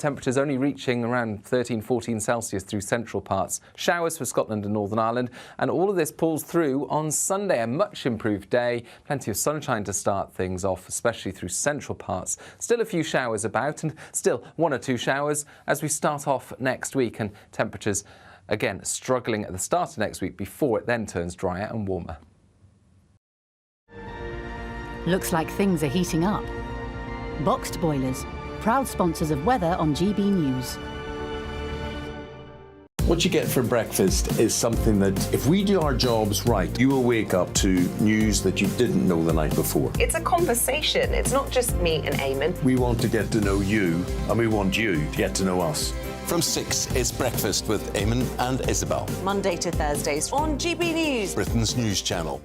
Temperatures only reaching around 13, 14 Celsius through central parts. Showers for Scotland and Northern Ireland. And all of this pulls through on Sunday, a much improved day. Plenty of sunshine to start things off, especially through central parts. Still a few showers about and still 1 or 2 showers as we start off next week. And temperatures, again, struggling at the start of next week before it then turns drier and warmer. Looks like things are heating up. Boxed boilers, proud sponsors of weather on GB News. What you get for breakfast is something that, if we do our jobs right, you will wake up to news that you didn't know the night before. It's a conversation. It's not just me and Eamon. We want to get to know you, and we want you to get to know us. From 6, it's Breakfast with Eamon and Isabel. Monday to Thursdays on GB News, Britain's news channel.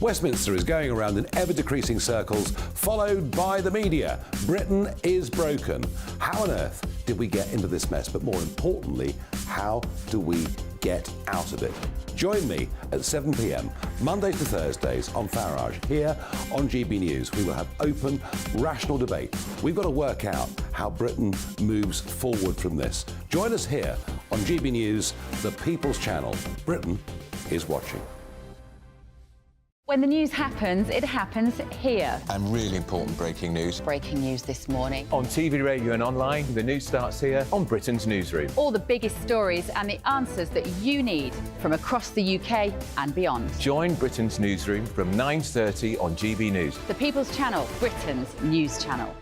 Westminster is going around in ever-decreasing circles, followed by the media. Britain is broken. How on earth did we get into this mess? But more importantly, how do we get out of it? Join me at 7 p.m, Mondays to Thursdays on Farage, here on GB News. We will have open, rational debate. We've got to work out how Britain moves forward from this. Join us here on GB News, the People's Channel. Britain is watching. When the news happens, it happens here. And really important breaking news. Breaking news this morning. On TV, radio and online, the news starts here on Britain's newsroom. All the biggest stories and the answers that you need from across the UK and beyond. Join Britain's newsroom from 9:30 on GB News. The People's Channel, Britain's news channel.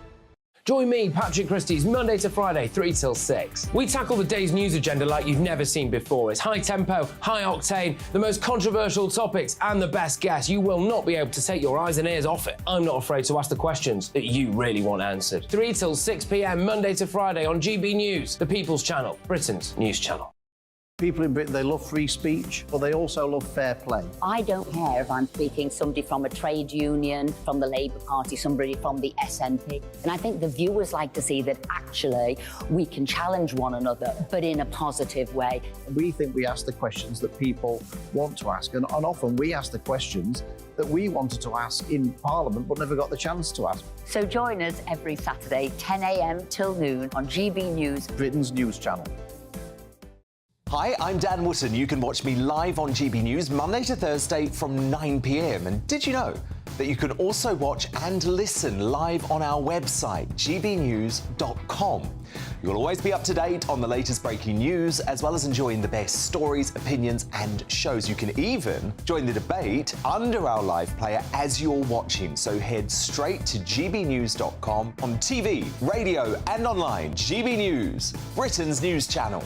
Join me, Patrick Christys, Monday to Friday, 3 till 6. We tackle the day's news agenda like you've never seen before. It's high tempo, high octane, the most controversial topics and the best guests. You will not be able to take your eyes and ears off it. I'm not afraid to ask the questions that you really want answered. 3 till 6 p.m, Monday to Friday on GB News, the People's Channel, Britain's news channel. People in Britain, they love free speech, but they also love fair play. I don't care if I'm speaking somebody from a trade union, from the Labour Party, somebody from the SNP. And I think the viewers like to see that actually we can challenge one another, but in a positive way. We think we ask the questions that people want to ask, and often we ask the questions that we wanted to ask in Parliament but never got the chance to ask. So join us every Saturday, 10 a.m. till noon on GB News, Britain's news channel. Hi, I'm Dan Wootton. You can watch me live on GB News Monday to Thursday from 9 p.m. And did you know that you can also watch and listen live on our website, gbnews.com. You'll always be up to date on the latest breaking news, as well as enjoying the best stories, opinions and shows. You can even join the debate under our live player as you're watching. So head straight to gbnews.com on TV, radio and online. GB News, Britain's news channel.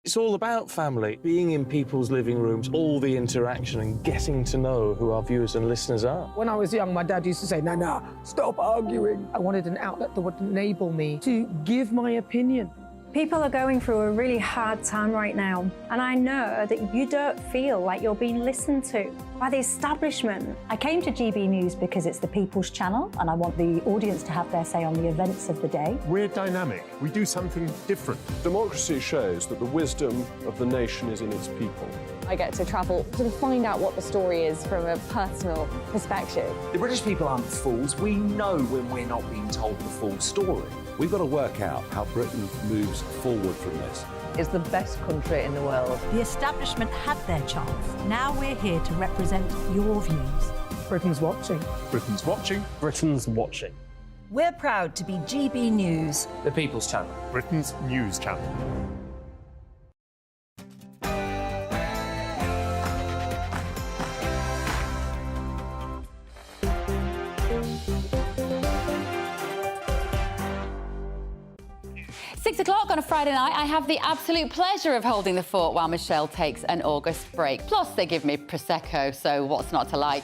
It's all about family, being in people's living rooms, all the interaction and getting to know who our viewers and listeners are. When I was young, my dad used to say, "Nana, stop arguing." I wanted an outlet that would enable me to give my opinion. People are going through a really hard time right now, and I know that you don't feel like you're being listened to by the establishment. I came to GB News because it's the People's Channel, and I want the audience to have their say on the events of the day. We're dynamic. We do something different. Democracy shows that the wisdom of the nation is in its people. I get to travel to find out what the story is from a personal perspective. The British people aren't fools. We know when we're not being told the full story. We've got to work out how Britain moves forward from this. It's the best country in the world. The establishment had their chance. Now we're here to represent your views. Britain's watching. Britain's watching. Britain's watching. We're proud to be GB News, the People's Channel, Britain's news channel. Six o'clock on a Friday night, I have the absolute pleasure of holding the fort while Michelle takes an August break. Plus, they give me Prosecco, so what's not to like?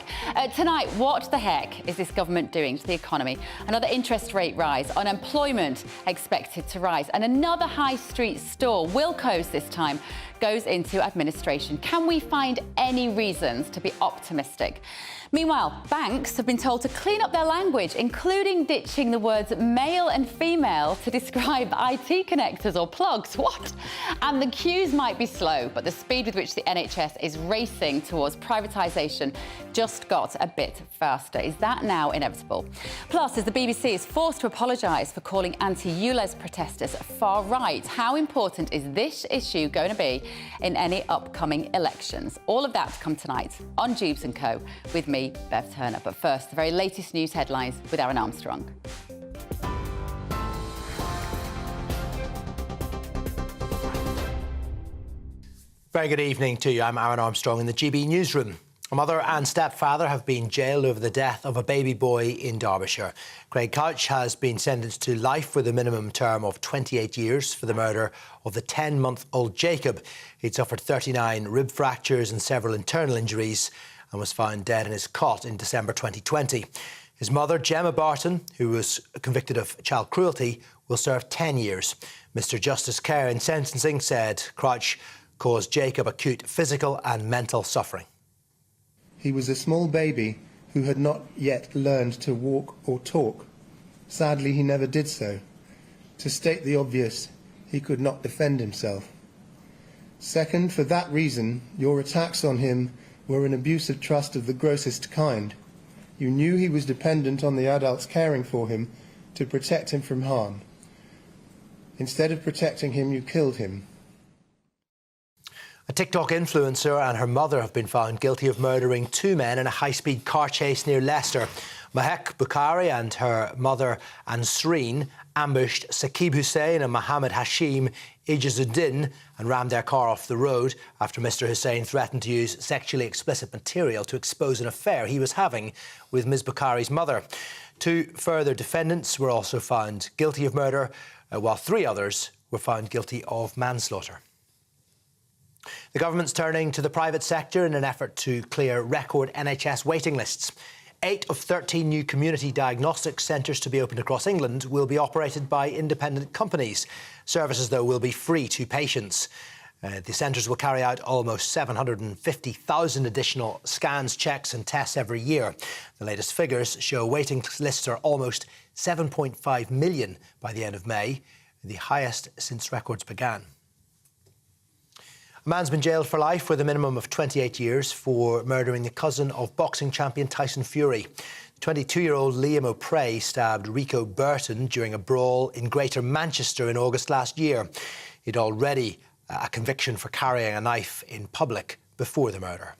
Tonight, what the heck is this government doing to the economy? Another interest rate rise, unemployment expected to rise, and another high street store, Wilko's this time, goes into administration. Can we find any reasons to be optimistic? Meanwhile, banks have been told to clean up their language, including ditching the words male and female to describe IT connectors or plugs. What? And the queues might be slow, but the speed with which the NHS is racing towards privatisation just got a bit faster. Is that now inevitable? Plus, as the BBC is forced to apologise for calling anti-ULEZ protesters far right, how important is this issue going to be in any upcoming elections? All of that to come tonight on Dewbs & Co. with me, Bev Turner. But first, the very latest news headlines with Aaron Armstrong. Very good evening to you. I'm Aaron Armstrong in the GB newsroom. A mother and stepfather have been jailed over the death of a baby boy in Derbyshire. Craig Couch has been sentenced to life with a minimum term of 28 years for the murder of the 10-month-old Jacob. He'd suffered 39 rib fractures and several internal injuries and was found dead in his cot in December 2020. His mother, Gemma Barton, who was convicted of child cruelty, will serve 10 years. Mr Justice Kerr in sentencing said Crouch caused Jacob acute physical and mental suffering. He was a small baby who had not yet learned to walk or talk. Sadly, he never did so. To state the obvious, he could not defend himself. Second, for that reason, your attacks on him were an abuse of trust of the grossest kind. You knew he was dependent on the adults caring for him to protect him from harm. Instead of protecting him, you killed him. A TikTok influencer and her mother have been found guilty of murdering two men in a high-speed car chase near Leicester. Mahek Bukhari and her mother Ansreen ambushed Saqib Hussain and Mohammed Hashim Ijazuddin and rammed their car off the road after Mr Hussain threatened to use sexually explicit material to expose an affair he was having with Ms Bukhari's mother. Two further defendants were also found guilty of murder, while three others were found guilty of manslaughter. The government's turning to the private sector in an effort to clear record NHS waiting lists. 8 of 13 new community diagnostic centres to be opened across England will be operated by independent companies. Services, though, will be free to patients. The centres will carry out almost 750,000 additional scans, checks and tests every year. The latest figures show waiting lists are almost 7.5 million by the end of May, the highest since records began. A man's been jailed for life with a minimum of 28 years for murdering the cousin of boxing champion Tyson Fury. 22-year-old Liam O'Prey stabbed Rico Burton during a brawl in Greater Manchester in August last year. He'd already a conviction for carrying a knife in public before the murder.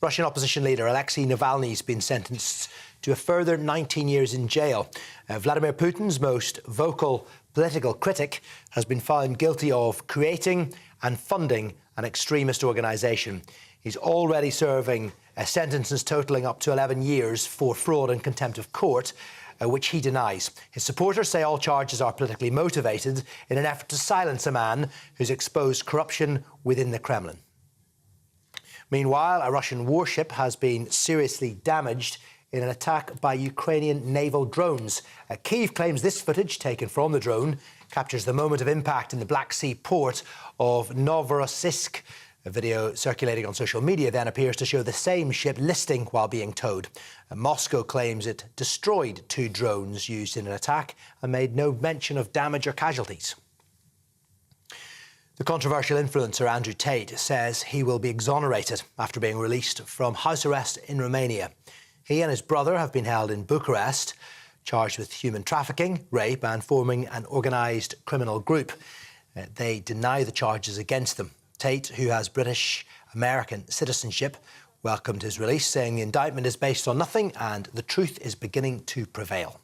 Russian opposition leader Alexei Navalny's been sentenced to a further 19 years in jail. Vladimir Putin's most vocal political critic has been found guilty of creating and funding an extremist organisation. He's already serving sentences totalling up to 11 years for fraud and contempt of court, which he denies. His supporters say all charges are politically motivated in an effort to silence a man who's exposed corruption within the Kremlin. Meanwhile, a Russian warship has been seriously damaged in an attack by Ukrainian naval drones. Kyiv claims this footage taken from the drone captures the moment of impact in the Black Sea port of Novorossiysk. A video circulating on social media then appears to show the same ship listing while being towed. Moscow claims it destroyed 2 drones used in an attack and made no mention of damage or casualties. The controversial influencer Andrew Tate says he will be exonerated after being released from house arrest in Romania. He and his brother have been held in Bucharest, charged with human trafficking, rape and forming an organised criminal group. They deny the charges against them. Tate, who has British-American citizenship, welcomed his release, saying the indictment is based on nothing and the truth is beginning to prevail.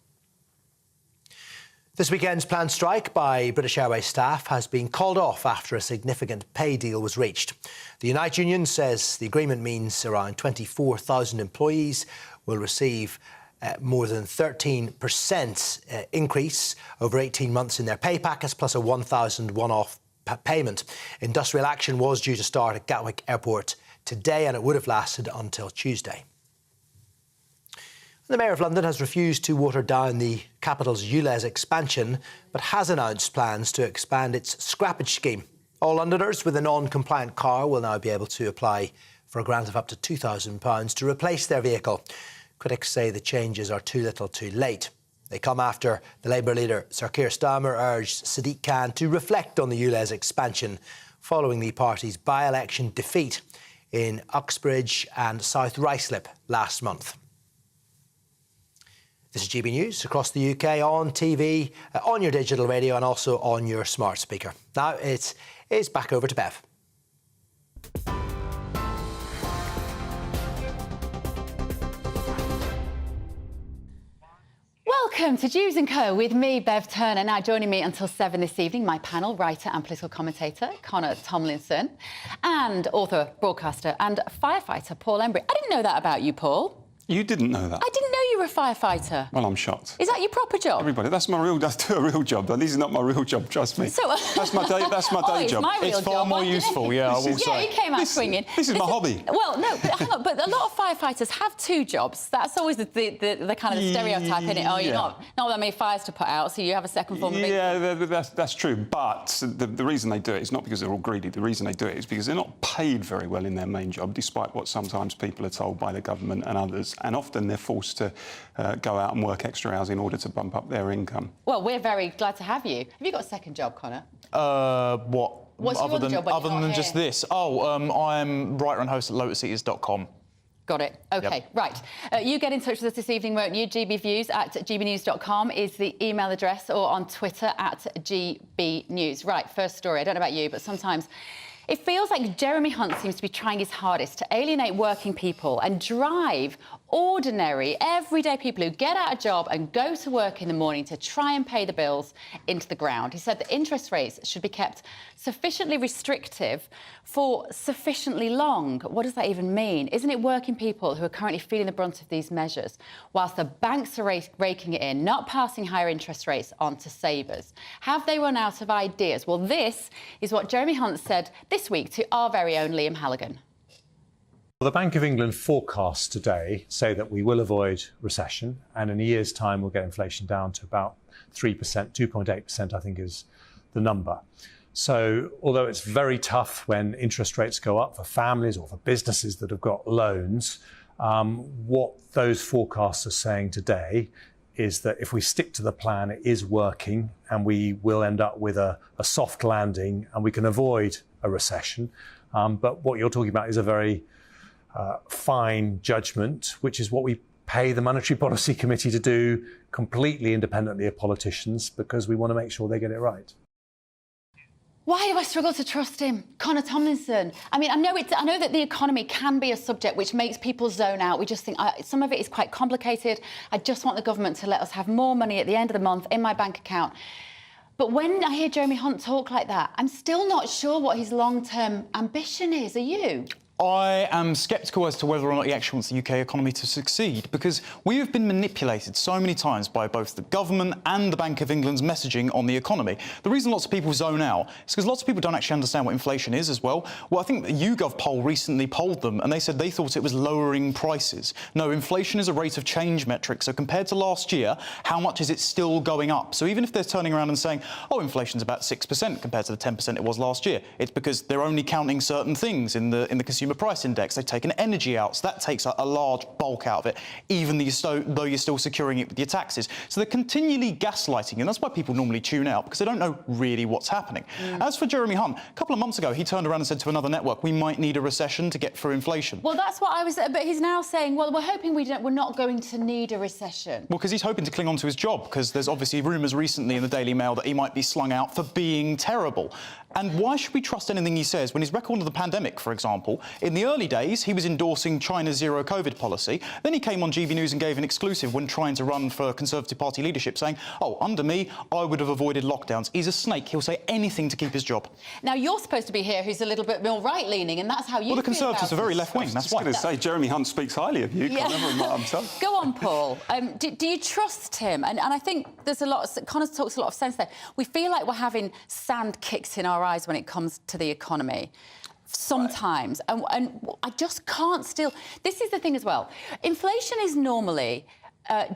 This weekend's planned strike by British Airways staff has been called off after a significant pay deal was reached. The Unite Union says the agreement means around 24,000 employees will receive more than 13% increase over 18 months in their pay packets, plus a 1,000 one-off payment. Industrial action was due to start at Gatwick Airport today, and it would have lasted until Tuesday. The Mayor of London has refused to water down the capital's ULEZ expansion, but has announced plans to expand its scrappage scheme. All Londoners with a non-compliant car will now be able to apply for a grant of up to £2,000 to replace their vehicle. Critics say the changes are too little too late. They come after the Labour leader, Sir Keir Starmer, urged Sadiq Khan to reflect on the ULEZ expansion following the party's by-election defeat in Uxbridge and South Ruislip last month. This is GB News across the UK on TV, on your digital radio and also on your smart speaker. Now it's back over to Bev. Welcome to Dewbs & Co with me, Bev Turner. Now joining me until 7 this evening, my panel, writer and political commentator, Conor Tomlinson, and author, broadcaster and firefighter, Paul Embry. I didn't know that about you, Paul. You didn't know that? I didn't know you were a firefighter. Well, I'm shocked. Is that your proper job? Everybody, that's my real. That's a real job. This is not my real job. Trust me. So, that's my day. That's my day job. My real it's far job. more useful. Yeah, I will say. Yeah, he came out swinging. This is my hobby. Well, no, but hang on. But a lot of firefighters have two jobs. That's always the kind of the stereotype, isn't it? Oh, you're not that many fires to put out, so you have a second form of income. Yeah, that's true. But the reason they do it is not because they're all greedy. The reason they do it is because they're not paid very well in their main job, despite what sometimes people are told by the government and others. And often they're forced to go out and work extra hours in order to bump up their income. Well, we're very glad to have you. Have you got a second job, Conor? What? What's your other job other than just this? I'm writer and host at lotuseaters.com. Got it. OK, yep. Right. You get in touch with us this evening, won't you? gbviews@gbnews.com is the email address, or on Twitter @gbnews. Right, first story. I don't know about you, but sometimes it feels like Jeremy Hunt seems to be trying his hardest to alienate working people and drive ordinary, everyday people who get out of job and go to work in the morning to try and pay the bills into the ground. He said that interest rates should be kept sufficiently restrictive for sufficiently long. What does that even mean? Isn't it working people who are currently feeling the brunt of these measures, whilst the banks are raking it in, not passing higher interest rates on to savers? Have they run out of ideas? Well, this is what Jeremy Hunt said this week to our very own Liam Halligan. Well, the Bank of England forecasts today say that we will avoid recession, and in a year's time we'll get inflation down to about 3%, 2.8% I think is the number. So although it's very tough when interest rates go up for families or for businesses that have got loans, what those forecasts are saying today is that if we stick to the plan, it is working, and we will end up with a soft landing and we can avoid a recession. But what you're talking about is a very fine judgment, which is what we pay the Monetary Policy Committee to do completely independently of politicians, because we want to make sure they get it right. Why do I struggle to trust him? Conor Tomlinson. I mean, I know that the economy can be a subject which makes people zone out. We just think some of it is quite complicated. I just want the government to let us have more money at the end of the month in my bank account. But when I hear Jeremy Hunt talk like that, I'm still not sure what his long-term ambition is. Are you? I am sceptical as to whether or not he actually wants the UK economy to succeed, because we have been manipulated so many times by both the government and the Bank of England's messaging on the economy. The reason lots of people zone out is because lots of people don't actually understand what inflation is as well. Well, I think the YouGov poll recently polled them, and they said they thought it was lowering prices. No, inflation is a rate of change metric. So compared to last year, how much is it still going up? So even if they're turning around and saying, oh, inflation's about 6% compared to the 10% it was last year, it's because they're only counting certain things in the consumer price index. They've taken energy out, so that takes a large bulk out of it, even though you're still securing it with your taxes. So they're continually gaslighting, and that's why people normally tune out, because they don't know really what's happening. As for Jeremy Hunt, a couple of months ago, he turned around and said to another network, we might need a recession to get through inflation. Well, that's what I was... But he's now saying, well, we're hoping we're not going to need a recession. Well, because he's hoping to cling on to his job, because there's obviously rumours recently in the Daily Mail that he might be slung out for being terrible. And why should we trust anything he says when his record of the pandemic, for example, in the early days, he was endorsing China's zero COVID policy. Then he came on GB News and gave an exclusive when trying to run for Conservative Party leadership, saying, oh, under me, I would have avoided lockdowns. He's a snake. He'll say anything to keep his job. Now, you're supposed to be here who's a little bit more right-leaning, and that's how you Well, the Conservatives are very left-wing, that's why. I was just going to say, Jeremy Hunt speaks highly of you. Yeah. I'm sorry. Go on, Paul. Do you trust him? And I think there's a lot... Conor talks a lot of sense there. We feel like we're having sand kicked in our eyes when it comes to the economy. Sometimes. And I just can't still... This is the thing as well. Inflation is normally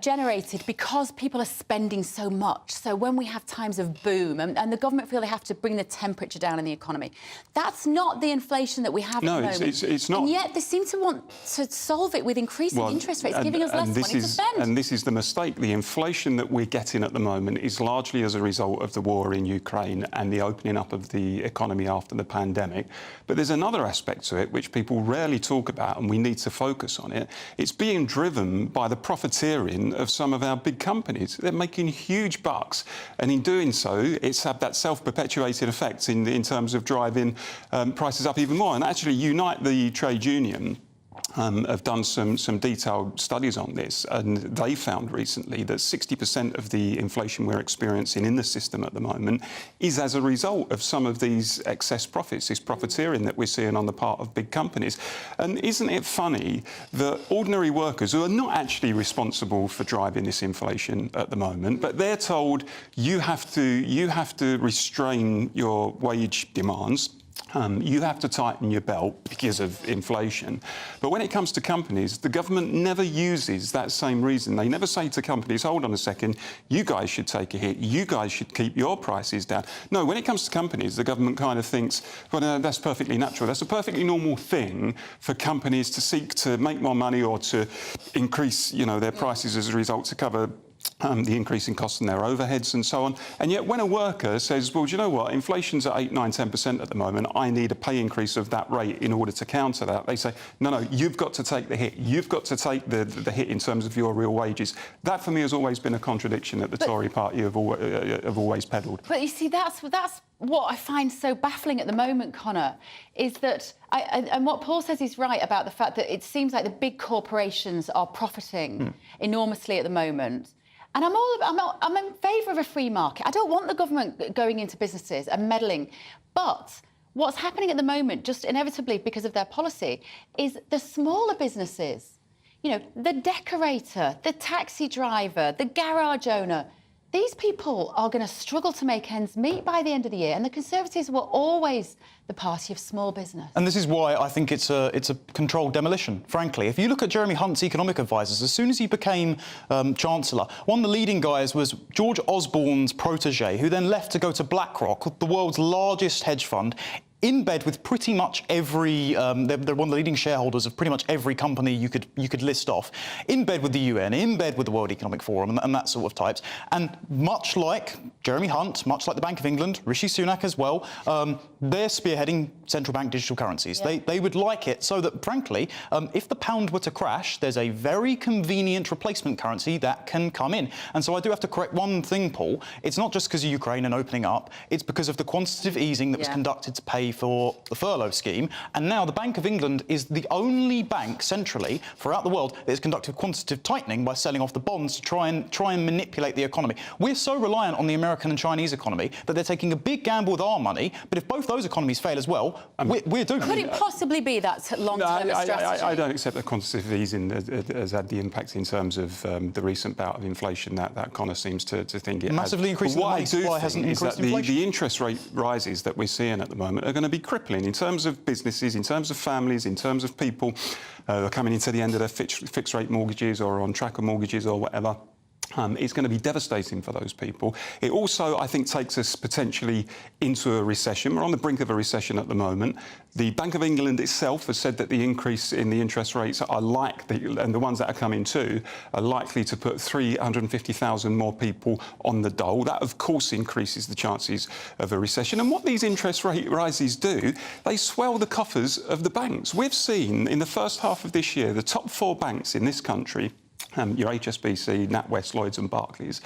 generated because people are spending so much. So when we have times of boom and the government feel they have to bring the temperature down in the economy, that's not the inflation that we have at the moment. No, it's not. And yet they seem to want to solve it with increasing interest rates, giving us less money to spend. And this is the mistake. The inflation that we're getting at the moment is largely as a result of the war in Ukraine and the opening up of the economy after the pandemic. But there's another aspect to it which people rarely talk about, and we need to focus on it. It's being driven by the profiteering of some of our big companies. They're making huge bucks, and in doing so, it's had that self-perpetuating effect in terms of driving prices up even more. And actually, Unite, the trade union, have done some detailed studies on this, and they found recently that 60% of the inflation we're experiencing in the system at the moment is as a result of some of these excess profits, this profiteering that we're seeing on the part of big companies. And isn't it funny that ordinary workers who are not actually responsible for driving this inflation at the moment, but they're told you have to restrain your wage demands, you have to tighten your belt because of inflation. But when it comes to companies, the government never uses that same reason. They never say to companies, hold on a second, you guys should take a hit, you guys should keep your prices down. No, when it comes to companies, the government kind of thinks, well, no, that's perfectly natural. That's a perfectly normal thing for companies to seek to make more money or to increase, their prices as a result to cover the increase in costs and their overheads and so on. And yet when a worker says, well, do you know what, inflation's at 8, 9, 10% at the moment, I need a pay increase of that rate in order to counter that, they say, no, you've got to take the hit. You've got to take the hit in terms of your real wages. That, for me, has always been a contradiction that the Tory party have always peddled. But you see, that's what I find so baffling at the moment, Connor, is that, and what Paul says is right about the fact that it seems like the big corporations are profiting enormously at the moment. And I'm in favour of a free market. I don't want the government going into businesses and meddling. But what's happening at the moment, just inevitably because of their policy, is the smaller businesses, the decorator, the taxi driver, the garage owner, these people are going to struggle to make ends meet by the end of the year. And the Conservatives were always the party of small business. And this is why I think it's a controlled demolition, frankly. If you look at Jeremy Hunt's economic advisers, as soon as he became Chancellor, one of the leading guys was George Osborne's protege, who then left to go to BlackRock, the world's largest hedge fund, in bed with pretty much every, they're one of the leading shareholders of pretty much every company you could list off, in bed with the UN, in bed with the World Economic Forum and that sort of types. And much like Jeremy Hunt, much like the Bank of England, Rishi Sunak as well, they're spearheading central bank digital currencies. Yeah. They would like it so that, frankly, if the pound were to crash, there's a very convenient replacement currency that can come in. And so I do have to correct one thing, Paul. It's not just because of Ukraine and opening up, it's because of the quantitative easing that was conducted to pay for the furlough scheme. And now the Bank of England is the only bank centrally throughout the world that has conducted quantitative tightening by selling off the bonds to try and manipulate the economy. We're so reliant on the American and Chinese economy that they're taking a big gamble with our money, but if both those economies fail as well, we're doomed. Could it possibly be that long-term strategy? I don't accept that quantitative easing has had the impact in terms of the recent bout of inflation that Connor seems to think it massively increasing the money supply hasn't increased inflation. The interest rate rises that we're seeing at the moment are going to be crippling in terms of businesses, in terms of families, in terms of people who are coming into the end of their fixed rate mortgages or on tracker mortgages or whatever. It's going to be devastating for those people. It also, I think, takes us potentially into a recession. We're on the brink of a recession at the moment. The Bank of England itself has said that the increase in the interest rates are and the ones that are coming too, are likely to put 350,000 more people on the dole. That, of course, increases the chances of a recession. And what these interest rate rises do, they swell the coffers of the banks. We've seen in the first half of this year, the top 4 banks in this country, your HSBC, NatWest, Lloyds and Barclays,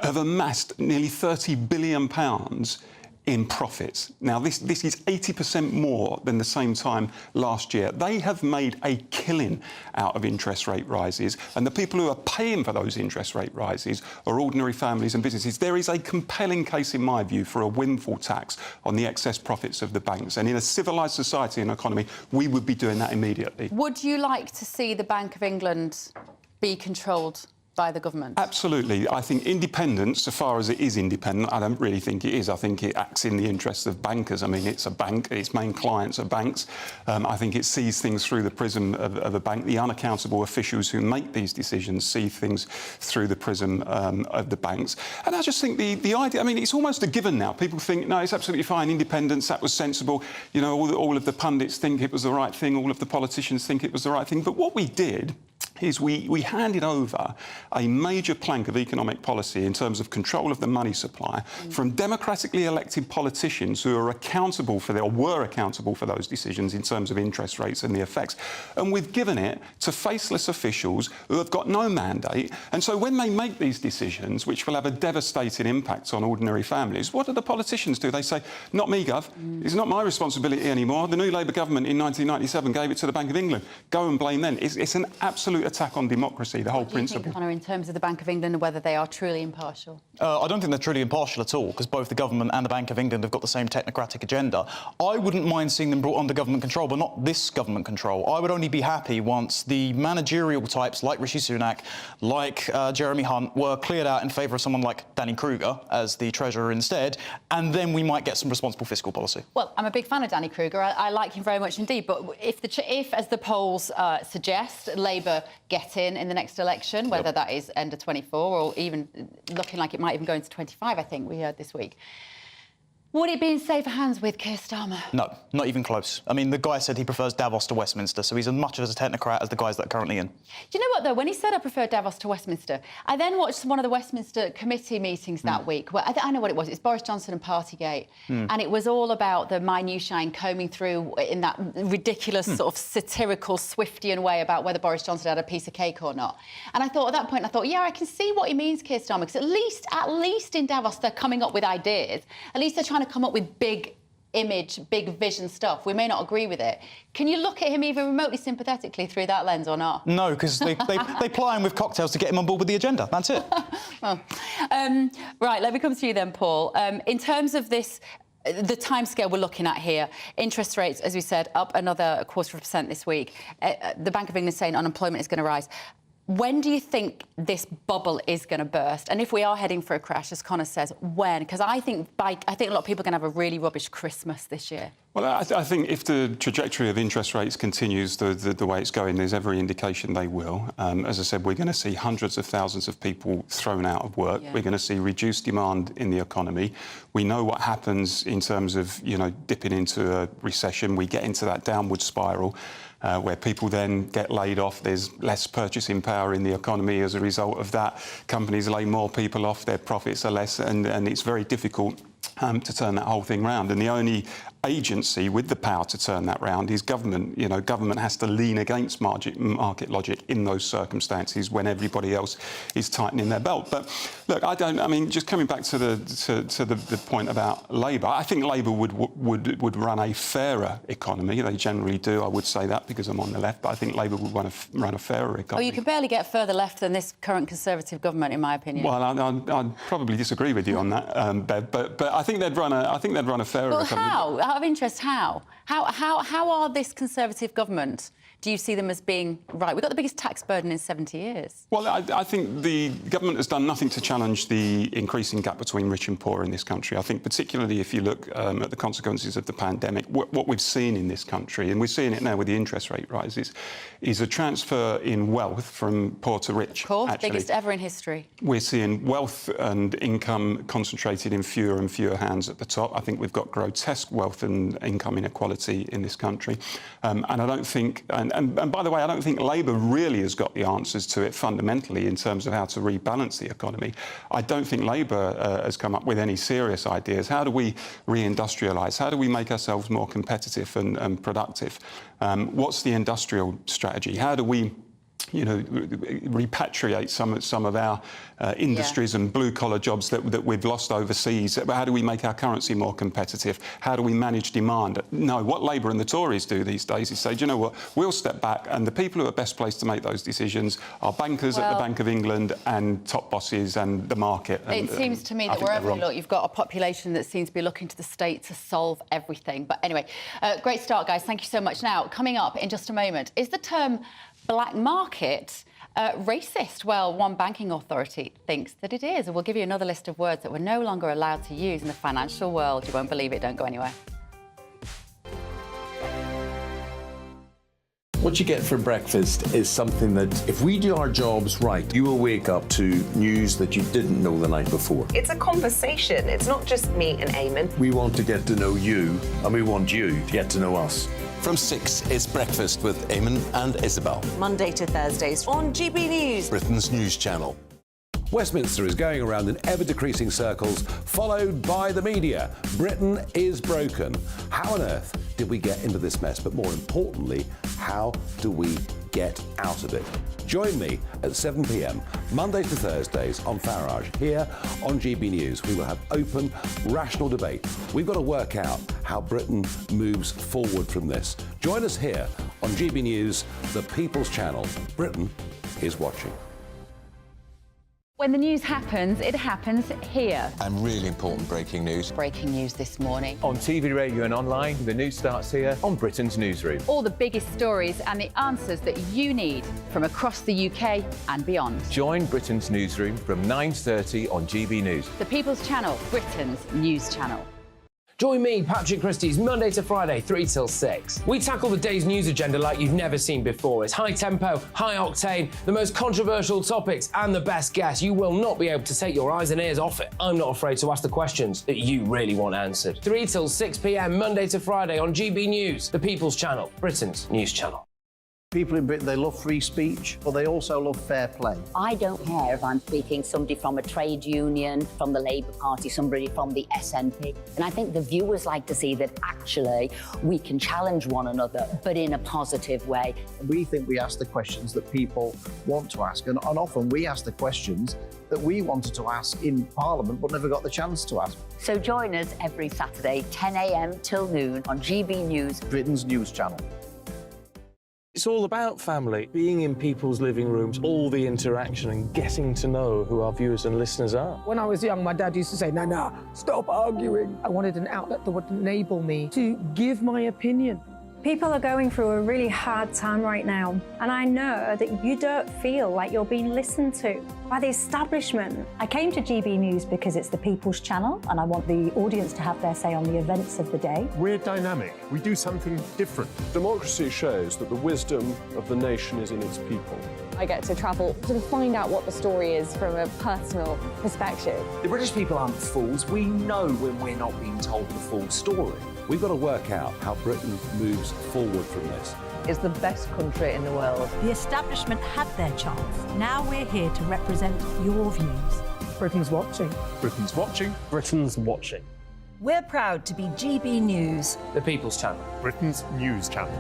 have amassed nearly £30 billion in profits. Now, this is 80% more than the same time last year. They have made a killing out of interest rate rises, and the people who are paying for those interest rate rises are ordinary families and businesses. There is a compelling case, in my view, for a windfall tax on the excess profits of the banks. And in a civilised society and economy, we would be doing that immediately. Would you like to see the Bank of England be controlled by the government? Absolutely. I think independence, so far as it is independent, I don't really think it is. I think it acts in the interests of bankers. I mean, it's a bank, its main clients are banks. I think it sees things through the prism of a bank. The unaccountable officials who make these decisions see things through the prism of the banks. And I just think the idea, I mean, it's almost a given now. People think, no, it's absolutely fine, independence, that was sensible. You know, all of the pundits think it was the right thing, all of the politicians think it was the right thing. But what we did is we handed over a major plank of economic policy in terms of control of the money supply from democratically elected politicians who are accountable for or were accountable for those decisions in terms of interest rates and the effects. And we've given it to faceless officials who have got no mandate. And so when they make these decisions, which will have a devastating impact on ordinary families, what do the politicians do? They say, not me, Gov. It's not my responsibility anymore. The new Labour government in 1997 gave it to the Bank of England. Go and blame them. It's an absolute attack on democracy, the whole principle. Conor, in terms of the Bank of England and whether they are truly impartial? I don't think they're truly impartial at all, because both the government and the Bank of England have got the same technocratic agenda. I wouldn't mind seeing them brought under government control, but not this government control. I would only be happy once the managerial types like Rishi Sunak, like Jeremy Hunt, were cleared out in favour of someone like Danny Kruger as the Treasurer instead, and then we might get some responsible fiscal policy. Well, I'm a big fan of Danny Kruger. I like him very much indeed. But if as the polls suggest, Labour get in the next election, whether that is end of 24 or even looking like it might even go into 25, I think we heard this week. Would it be in safer hands with Keir Starmer? No, not even close. I mean, the guy said he prefers Davos to Westminster, so he's as much of a technocrat as the guys that are currently in. Do you know what, though? When he said I prefer Davos to Westminster, I then watched one of the Westminster committee meetings that week, where I know what it was. It's Boris Johnson and Partygate. And it was all about the minutiae and combing through in that ridiculous sort of satirical Swiftian way about whether Boris Johnson had a piece of cake or not. And I thought at that point, yeah, I can see what he means, Keir Starmer, because at least in Davos they're coming up with ideas. At least they're trying to come up with big image, big vision stuff. We may not agree with it. Can you look at him even remotely sympathetically through that lens or not? No, because they ply him with cocktails to get him on board with the agenda. That's it. Well, right, let me come to you then, Paul. In terms of this, the timescale we're looking at here, interest rates, as we said, up another 0.25% this week. The Bank of England saying unemployment is going to rise. When do you think this bubble is going to burst? And if we are heading for a crash, as Conor says, when? Because I think a lot of people are going to have a really rubbish Christmas this year. Well, I think if the trajectory of interest rates continues the way it's going, there's every indication they will. As I said, we're going to see hundreds of thousands of people thrown out of work. Yeah. We're going to see reduced demand in the economy. We know what happens in terms of, dipping into a recession. We get into that downward spiral. Where people then get laid off. There's less purchasing power in the economy as a result of that. Companies lay more people off, their profits are less, and it's very difficult to turn that whole thing round. And the only agency with the power to turn that round is government. Government has to lean against market logic in those circumstances when everybody else is tightening their belt. But look, just coming back to the point about Labour, I think Labour would run a fairer economy. They generally do. I would say that because I'm on the left, but I think Labour would run a fairer economy. Oh, you can barely get further left than this current Conservative government, in my opinion. Well, I'd probably disagree with you on that, Bev, but I think they'd run a fairer economy. How? Out of interest, how? How are this Conservative government? Do you see them as being right? We've got the biggest tax burden in 70 years. Well, I think the government has done nothing to challenge the increasing gap between rich and poor in this country. I think particularly if you look at the consequences of the pandemic, what we've seen in this country, and we're seeing it now with the interest rate rises, is a transfer in wealth from poor to rich. Of course, actually. Biggest ever in history. We're seeing wealth and income concentrated in fewer and fewer hands at the top. I think we've got grotesque wealth and income inequality in this country. And I don't think... And by the way, I don't think Labour really has got the answers to it fundamentally in terms of how to rebalance the economy. I don't think Labour has come up with any serious ideas. How do we reindustrialise? How do we make ourselves more competitive and productive? What's the industrial strategy? How do we repatriate some of our industries and blue-collar jobs that we've lost overseas? How do we make our currency more competitive? How do we manage demand? No, what Labour and the Tories do these days is say, do you know what, we'll step back, and the people who are best placed to make those decisions are bankers at the Bank of England and top bosses and the market. It seems to me that wherever you look, you've got a population that seems to be looking to the state to solve everything. But anyway, great start, guys. Thank you so much. Now, coming up in just a moment, is the term black market Racist? Well, one banking authority thinks that it is. And we'll give you another list of words that we're no longer allowed to use in the financial world. You won't believe it. Don't go anywhere. What you get for breakfast is something that, if we do our jobs right, you will wake up to news that you didn't know the night before. It's a conversation. It's not just me and Eamon. We want to get to know you, and we want you to get to know us. From 6, it's Breakfast with Eamon and Isabel. Monday to Thursdays on GB News, Britain's news channel. Westminster is going around in ever-decreasing circles, followed by the media. Britain is broken. How on earth did we get into this mess? But more importantly, how do we get out of it? Join me at 7 p.m, Mondays to Thursdays on Farage, here on GB News. We will have open, rational debate. We've got to work out how Britain moves forward from this. Join us here on GB News, the People's Channel. Britain is watching. When the news happens, it happens here. And really important breaking news. Breaking news this morning. On TV, radio and online, the news starts here on Britain's Newsroom. All the biggest stories and the answers that you need from across the UK and beyond. Join Britain's Newsroom from 9:30 on GB News. The People's Channel, Britain's news channel. Join me, Patrick Christys, Monday to Friday, 3 till 6. We tackle the day's news agenda like you've never seen before. It's high tempo, high octane, the most controversial topics and the best guests. You will not be able to take your eyes and ears off it. I'm not afraid to ask the questions that you really want answered. 3 till 6 p.m, Monday to Friday on GB News, the People's Channel, Britain's news channel. People in Britain, they love free speech, but they also love fair play. I don't care if I'm speaking somebody from a trade union, from the Labour Party, somebody from the SNP. And I think the viewers like to see that actually we can challenge one another, but in a positive way. We think we ask the questions that people want to ask, and often we ask the questions that we wanted to ask in Parliament but never got the chance to ask. So join us every Saturday, 10 a.m. till noon on GB News, Britain's news channel. It's all about family, being in people's living rooms, all the interaction and getting to know who our viewers and listeners are. When I was young, my dad used to say, "Nana, stop arguing." I wanted an outlet that would enable me to give my opinion. People are going through a really hard time right now, and I know that you don't feel like you're being listened to by the establishment. I came to GB News because it's the People's Channel, and I want the audience to have their say on the events of the day. We're dynamic. We do something different. Democracy shows that the wisdom of the nation is in its people. I get to travel to find out what the story is from a personal perspective. The British people aren't fools. We know when we're not being told the full story. We've got to work out how Britain moves forward from this. It's the best country in the world. The establishment had their chance. Now we're here to represent your views. Britain's watching. Britain's watching. Britain's watching. We're proud to be GB News, The People's Channel, Britain's news channel.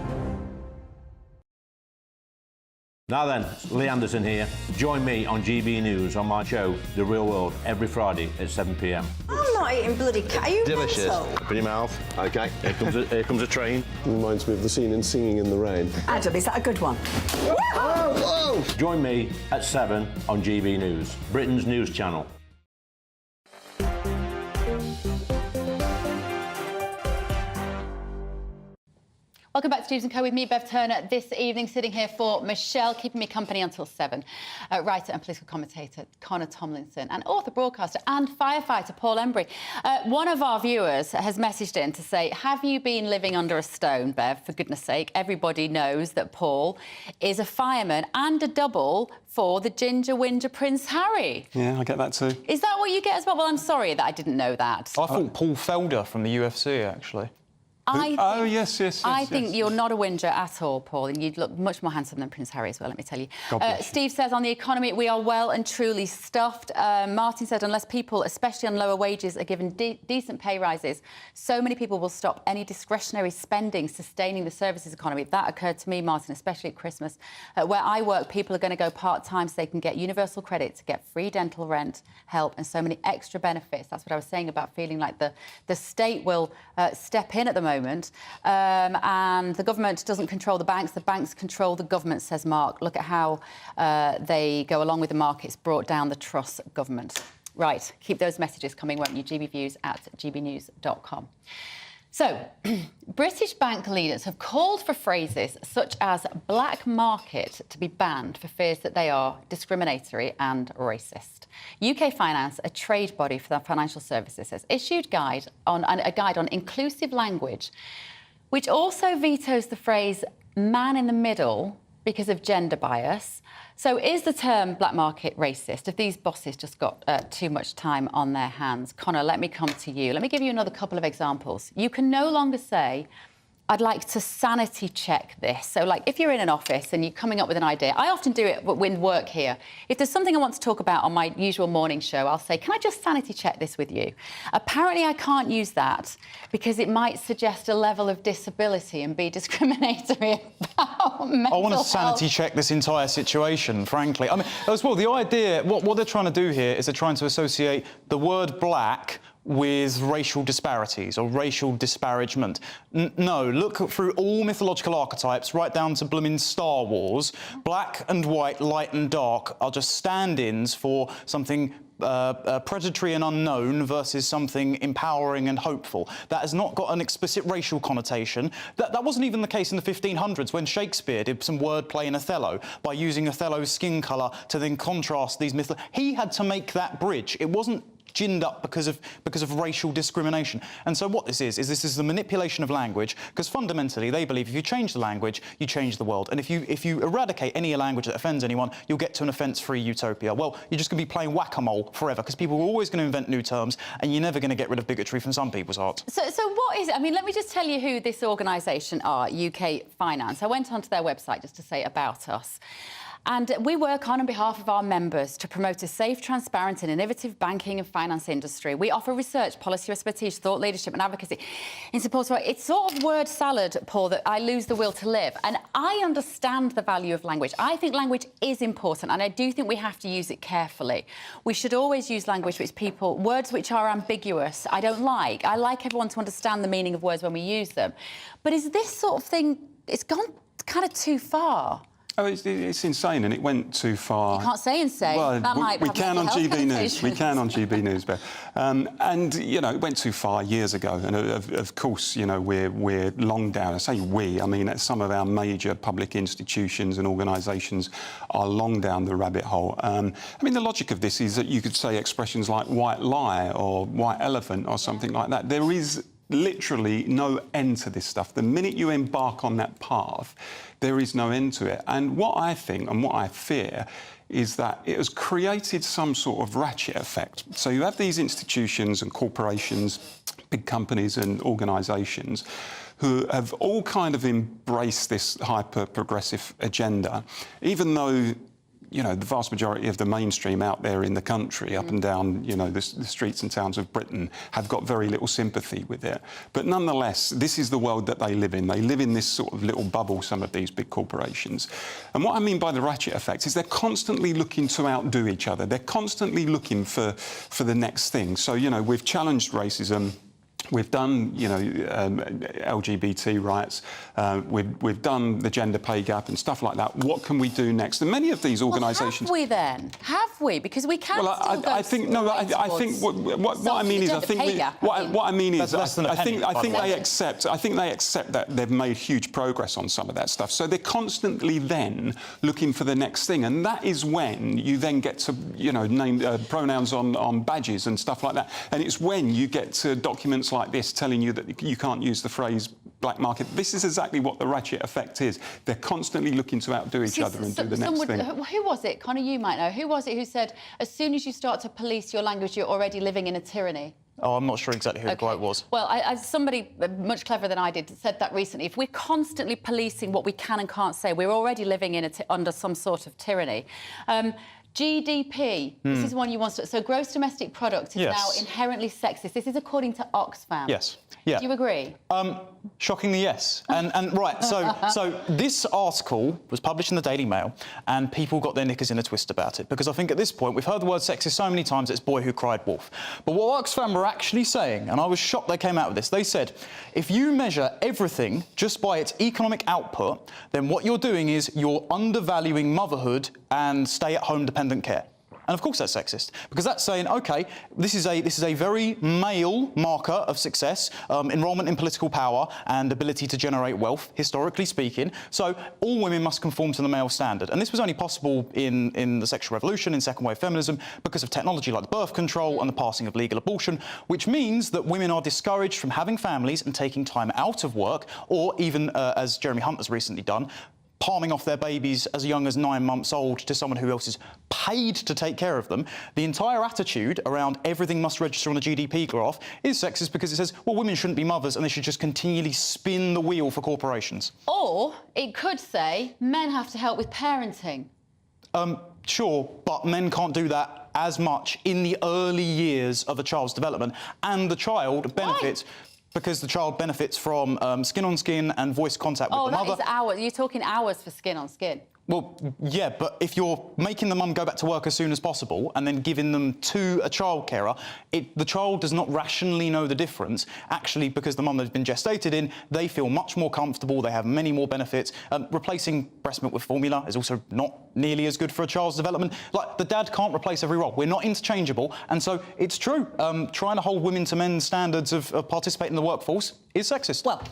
Now then, Lee Anderson here. Join me on GB News on my show, The Real World, every Friday at 7 p.m. I'm not eating bloody cat. Are you Delicious. mental? Open your mouth. OK, here comes a train. Reminds me of the scene in Singing in the Rain. Adam, is that a good one? Whoa! Join me at 7 on GB News, Britain's news channel. Welcome back to Dewbs & Co with me, Bev Turner, this evening, sitting here for Michelle, keeping me company until 7. Writer and political commentator Connor Tomlinson, and author, broadcaster and firefighter Paul Embry. One of our viewers has messaged in to say, have you been living under a stone, Bev? For goodness sake, everybody knows that Paul is a fireman and a double for the Ginger Whinger Prince Harry. Yeah, I get that too. Is that what you get as well? Well, I'm sorry that I didn't know that. I thought Paul Felder from the UFC, actually. Oh, yes. I think you're not a whinger at all, Paul, and you'd look much more handsome than Prince Harry as well, let me tell you. Steve says, on the economy, we are well and truly stuffed. Martin said, unless people, especially on lower wages, are given decent pay rises, so many people will stop any discretionary spending sustaining the services economy. That occurred to me, Martin, especially at Christmas. Where I work, people are going to go part-time so they can get universal credit to get free dental rent help and so many extra benefits. That's what I was saying about feeling like the state will step in at the moment. And the government doesn't control the banks control the government, says Mark. Look at how they go along with the markets, brought down the Truss government. Right, keep those messages coming, won't you? GBviews@gbnews.com. So, British bank leaders have called for phrases such as black market to be banned for fears that they are discriminatory and racist. UK Finance, a trade body for the financial services, has issued a guide on inclusive language, which also vetoes the phrase man in the middle because of gender bias. So is the term black market racist if these bosses just got too much time on their hands? Connor, let me come to you. Let me give you another couple of examples. You can no longer say, I'd like to sanity check this. So, like, if you're in an office and you're coming up with an idea, I often do it with work here. If there's something I want to talk about on my usual morning show, I'll say, can I just sanity check this with you? Apparently, I can't use that because it might suggest a level of disability and be discriminatory about mental I want to health. sanity check this entire situation, frankly. I mean, as well, the idea, what they're trying to do here is they're trying to associate the word black with racial disparities or racial disparagement. No, look through all mythological archetypes, right down to blooming Star Wars. Black and white, light and dark are just stand-ins for something predatory and unknown versus something empowering and hopeful. That has not got an explicit racial connotation. That wasn't even the case in the 1500s when Shakespeare did some wordplay in Othello by using Othello's skin colour to then contrast these myths. He had to make that bridge. It wasn't ginned up because of racial discrimination. And so what this is the manipulation of language, because fundamentally they believe if you change the language, you change the world. And if you eradicate any language that offends anyone, you'll get to an offence-free utopia. Well, you're just going to be playing whack-a-mole forever, because people are always going to invent new terms, and you're never going to get rid of bigotry from some people's hearts. So what is it? I mean, let me just tell you who this organisation are, UK Finance. I went onto their website just to say about us. And we work on behalf of our members to promote a safe, transparent and innovative banking and finance industry. We offer research, policy expertise, thought leadership and advocacy in support of... It's sort of word salad, Paul, that I lose the will to live. And I understand the value of language. I think language is important, and I do think we have to use it carefully. We should always use language which words which are ambiguous, I don't like. I like everyone to understand the meaning of words when we use them. But is this sort of thing... It's gone kind of too far. Oh, it's insane, and it went too far. You can't say insane. Well, that might we have can on mental health GB News. connotations. We can on GB News, but and you know, it went too far years ago. And of course, you know, we're long down. I say we. I mean, some of our major public institutions and organisations are long down the rabbit hole. I mean, the logic of this is that you could say expressions like white lie or white elephant or something like that. There is literally no end to this stuff. The minute you embark on that path, there is no end to it. And what I think and what I fear is that it has created some sort of ratchet effect. So you have these institutions and corporations, big companies and organisations who have all kind of embraced this hyper-progressive agenda, even though, you know, the vast majority of the mainstream out there in the country, up and down, you know, the streets and towns of Britain, have got very little sympathy with it. But nonetheless, this is the world that they live in. They live in this sort of little bubble, some of these big corporations. And what I mean by the ratchet effect is they're constantly looking to outdo each other. They're constantly looking for the next thing. So, you know, we've challenged racism. We've done, you know, LGBT rights. We've done the gender pay gap and stuff like that. What can we do next? And many of these organisations... Well, have we then? Have we? Because we can't. Well, I think no. I think what I mean is I think what I mean is I think they accept. I think they accept that they've made huge progress on some of that stuff. So they're constantly then looking for the next thing, and that is when you then get to, you know, name pronouns on badges and stuff like that. And it's when you get to documents like this telling you that you can't use the phrase black market. This is exactly what the ratchet effect is. They're constantly looking to outdo each other and do the next thing. Who was it? Connor, you might know. Who was it who said, as soon as you start to police your language, you're already living in a tyranny? Oh, I'm not sure exactly who the quote was. Well, somebody much cleverer than I did said that recently. If we're constantly policing what we can and can't say, we're already living in under some sort of tyranny. GDP, this is one you want to... So gross domestic product is now inherently sexist. This is according to Oxfam. Yes. Yeah. Do you agree? Shockingly, yes. And right, so this article was published in the Daily Mail, and people got their knickers in a twist about it, because I think at this point, we've heard the word sexist so many times, it's boy who cried wolf. But what Oxfam were actually saying, and I was shocked they came out with this, they said, if you measure everything just by its economic output, then what you're doing is you're undervaluing motherhood and stay-at-home dependent care. And of course that's sexist, because that's saying, OK, this is a very male marker of success, enrolment in political power and ability to generate wealth, historically speaking. So all women must conform to the male standard. And this was only possible in the sexual revolution, in second wave feminism, because of technology like birth control and the passing of legal abortion, which means that women are discouraged from having families and taking time out of work, or even, as Jeremy Hunt has recently done, palming off their babies as young as 9 months old to someone who else is paid to take care of them. The entire attitude around everything must register on a GDP graph is sexist, because it says, well, women shouldn't be mothers and they should just continually spin the wheel for corporations. Or it could say men have to help with parenting. Sure, but men can't do that as much in the early years of a child's development, and the child benefits... Why? Because the child benefits from skin-on-skin and voice contact with the mother. Oh, that is hours. You're talking hours for skin-on-skin. Well, yeah, but if you're making the mum go back to work as soon as possible and then giving them to a child carer, the child does not rationally know the difference. Actually, because the mum they've been gestated in, they feel much more comfortable, they have many more benefits. Replacing breast milk with formula is also not nearly as good for a child's development. Like, the dad can't replace every role. We're not interchangeable, and so it's true. Trying to hold women to men's standards of participating in the workforce is sexist. Well,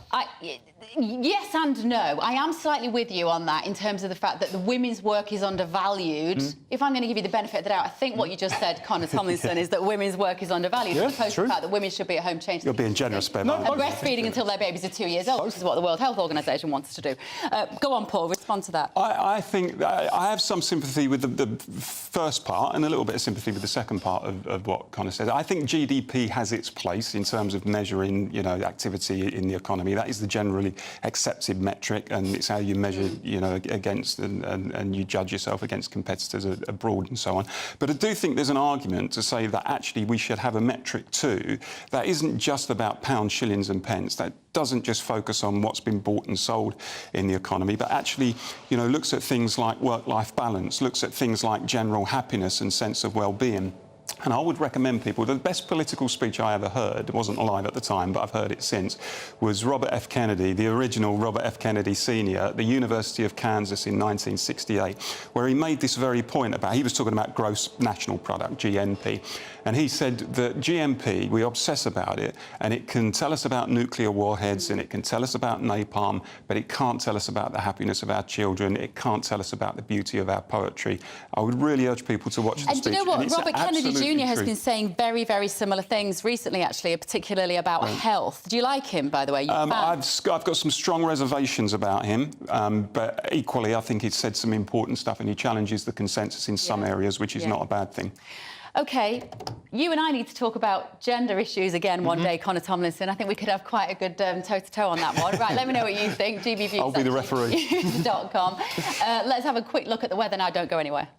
yes and no. I am slightly with you on that in terms of the fact that the women's work is undervalued. If I'm going to give you the benefit of the doubt, I think what you just said, Conor Tomlinson, is that women's work is undervalued, as opposed to the fact that women should be at home changing. You're being generous, Bev. And breastfeeding until their babies are 2 years old, which is what the World Health Organisation wants us to do. Go on, Paul, respond to that. I think I have some sympathy with the first part and a little bit of sympathy with the second part of what Conor said. I think GDP has its place in terms of measuring, you know, activity in the economy. That is the generally accepted metric, and it's how you measure, you know, against and you judge yourself against competitors abroad and so on. But I do think there's an argument to say that actually we should have a metric too that isn't just about pounds, shillings and pence, that doesn't just focus on what's been bought and sold in the economy, but actually, you know, looks at things like work-life balance, looks at things like general happiness and sense of well-being. And I would recommend people, the best political speech I ever heard, it wasn't alive at the time, but I've heard it since, was Robert F. Kennedy, the original Robert F. Kennedy Sr. at the University of Kansas in 1968, where he made this very point about, he was talking about gross national product, GNP, and he said that GNP, we obsess about it, and it can tell us about nuclear warheads, and it can tell us about napalm, but it can't tell us about the happiness of our children, it can't tell us about the beauty of our poetry. I would really urge people to watch the speech. And do you know what? Robert Kennedy Jr. has been saying very, very similar things recently, actually, particularly about health. Do you like him, by the way? I've got some strong reservations about him, but equally, I think he's said some important stuff and he challenges the consensus in some areas, which is not a bad thing. OK, you and I need to talk about gender issues again one day, Conor Tomlinson. I think we could have quite a good toe-to-toe on that one. Right, let me know what you think. GBNews. I'll be the referee. .com. Let's have a quick look at the weather now. Don't go anywhere.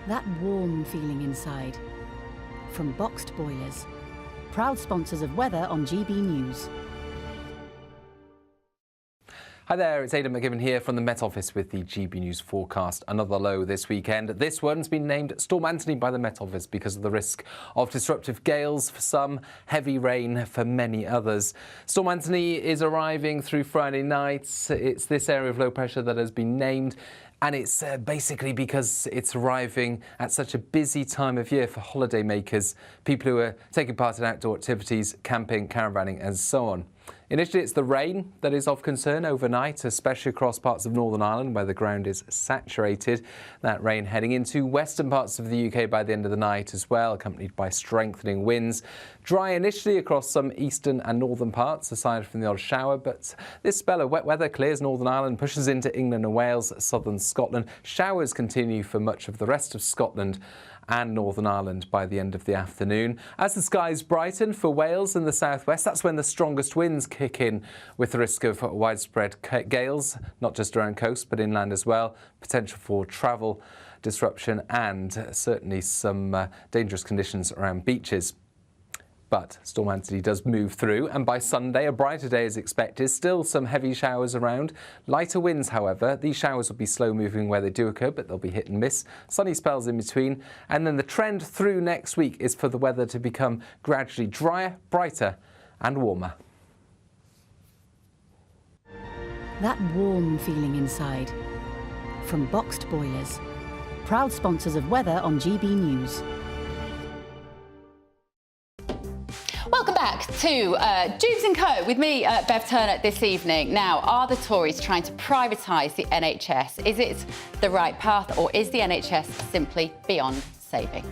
That warm feeling inside. From Boxed Boilers. Proud sponsors of weather on GB News. Hi there, it's Aidan McGibbon here from the Met Office with the GB News forecast. Another low this weekend. This one's been named Storm Antoni by the Met Office because of the risk of disruptive gales for some, heavy rain for many others. Storm Antoni is arriving through Friday night. It's this area of low pressure that has been named. And it's basically because it's arriving at such a busy time of year for holiday makers, people who are taking part in outdoor activities, camping, caravanning and so on. Initially, it's the rain that is of concern overnight, especially across parts of Northern Ireland where the ground is saturated. That rain heading into western parts of the UK by the end of the night as well, accompanied by strengthening winds. Dry initially across some eastern and northern parts, aside from the odd shower, but this spell of wet weather clears Northern Ireland, pushes into England and Wales, southern Scotland. Showers continue for much of the rest of Scotland and Northern Ireland by the end of the afternoon. As the skies brighten for Wales and the southwest, that's when the strongest winds kick in, with the risk of widespread gales, not just around coast but inland as well, potential for travel disruption and certainly some dangerous conditions around beaches. But Storm Antoni does move through, and by Sunday, a brighter day is expected. Still some heavy showers around. Lighter winds, however. These showers will be slow-moving where they do occur, but they'll be hit and miss. Sunny spells in between. And then the trend through next week is for the weather to become gradually drier, brighter and warmer. That warm feeling inside. From Boxed Boilers. proud sponsors of weather on GB News. Welcome back to Dewbs & Co. with me, Bev Turner, this evening. Now, are the Tories trying to privatise the NHS? Is it the right path, or is the NHS simply beyond saving?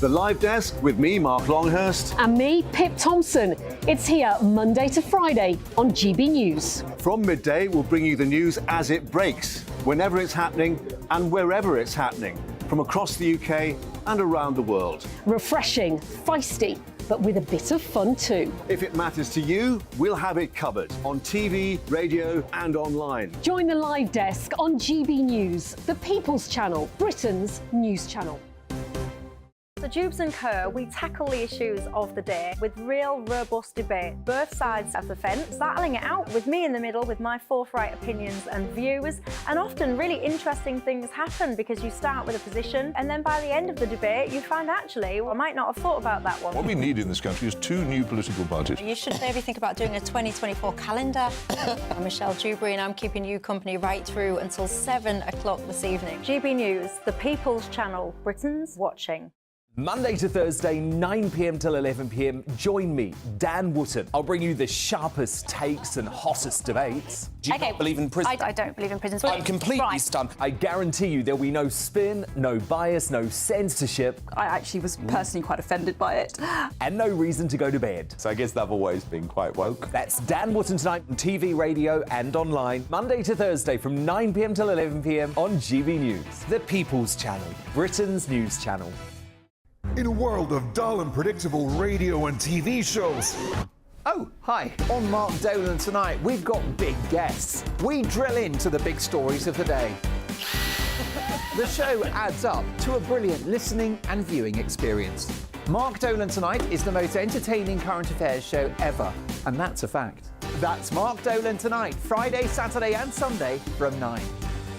The Live Desk with me, Mark Longhurst. And me, Pip Thompson. It's here Monday to Friday on GB News. From midday, we'll bring you the news as it breaks, whenever it's happening and wherever it's happening, from across the UK and around the world. Refreshing, feisty, but with a bit of fun too. If it matters to you, we'll have it covered on TV, radio and online. Join the Live Desk on GB News, the People's Channel, Britain's news channel. So Dewbs & Co, we tackle the issues of the day with real, robust debate, both sides of the fence, battling it out with me in the middle with my forthright opinions and views. And often really interesting things happen because you start with a position and then by the end of the debate you find actually, well, I might not have thought about that one. What we need in this country is 2 new political parties. You should maybe think about doing a 2024 calendar. I'm Michelle Dewberry and I'm keeping you company right through until 7 o'clock this evening. GB News, the People's Channel, Britain's watching. Monday to Thursday, 9 p.m. till 11 p.m. Join me, Dan Wootton. I'll bring you the sharpest takes and hottest debates. Do you not believe in prison? I don't believe in prisons. I'm completely stunned. I guarantee you there'll be no spin, no bias, no censorship. I actually was personally quite offended by it. And no reason to go to bed. So I guess they've always been quite woke. That's Dan Wootton tonight on TV, radio and online. Monday to Thursday from 9 p.m. till 11 p.m. on GB News. The People's Channel, Britain's news channel. In a world of dull and predictable radio and TV shows. Oh, hi. On Mark Dolan tonight, we've got big guests. We drill into the big stories of the day. The show adds up to a brilliant listening and viewing experience. Mark Dolan Tonight is the most entertaining current affairs show ever, and that's a fact. That's Mark Dolan Tonight, Friday, Saturday and Sunday from 9.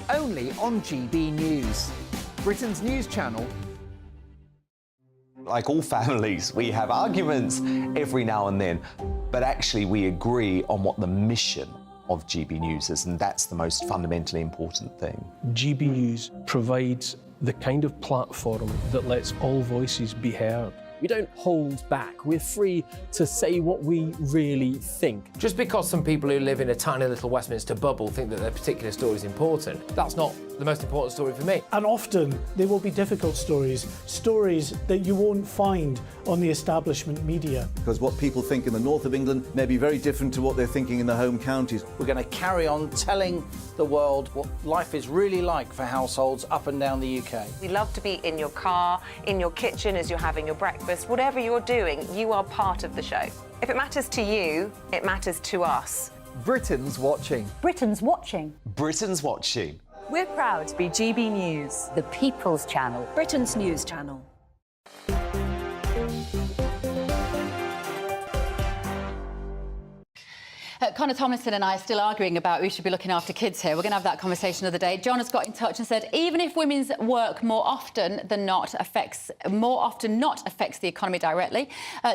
Only on GB News, Britain's news channel. Like all families, we have arguments every now and then, but actually we agree on what the mission of GB News is, and that's the most fundamentally important thing. GB News provides the kind of platform that lets all voices be heard. We don't hold back. We're free to say what we really think. Just because some people who live in a tiny little Westminster bubble think that their particular story is important, that's not the most important story for me. And often there will be difficult stories, stories that you won't find on the establishment media. Because what people think in the north of England may be very different to what they're thinking in the home counties. We're going to carry on telling the world what life is really like for households up and down the UK. We love to be in your car, in your kitchen as you're having your breakfast. Whatever you're doing, you are part of the show. If it matters to you, it matters to us. Britain's watching. Britain's watching. Britain's watching. We're proud to be GB News, the People's Channel, Britain's news channel. Conor Tomlinson and I are still arguing about who should be looking after kids here. We're going to have that conversation another day. John has got in touch and said even if women's work more often not affects the economy directly,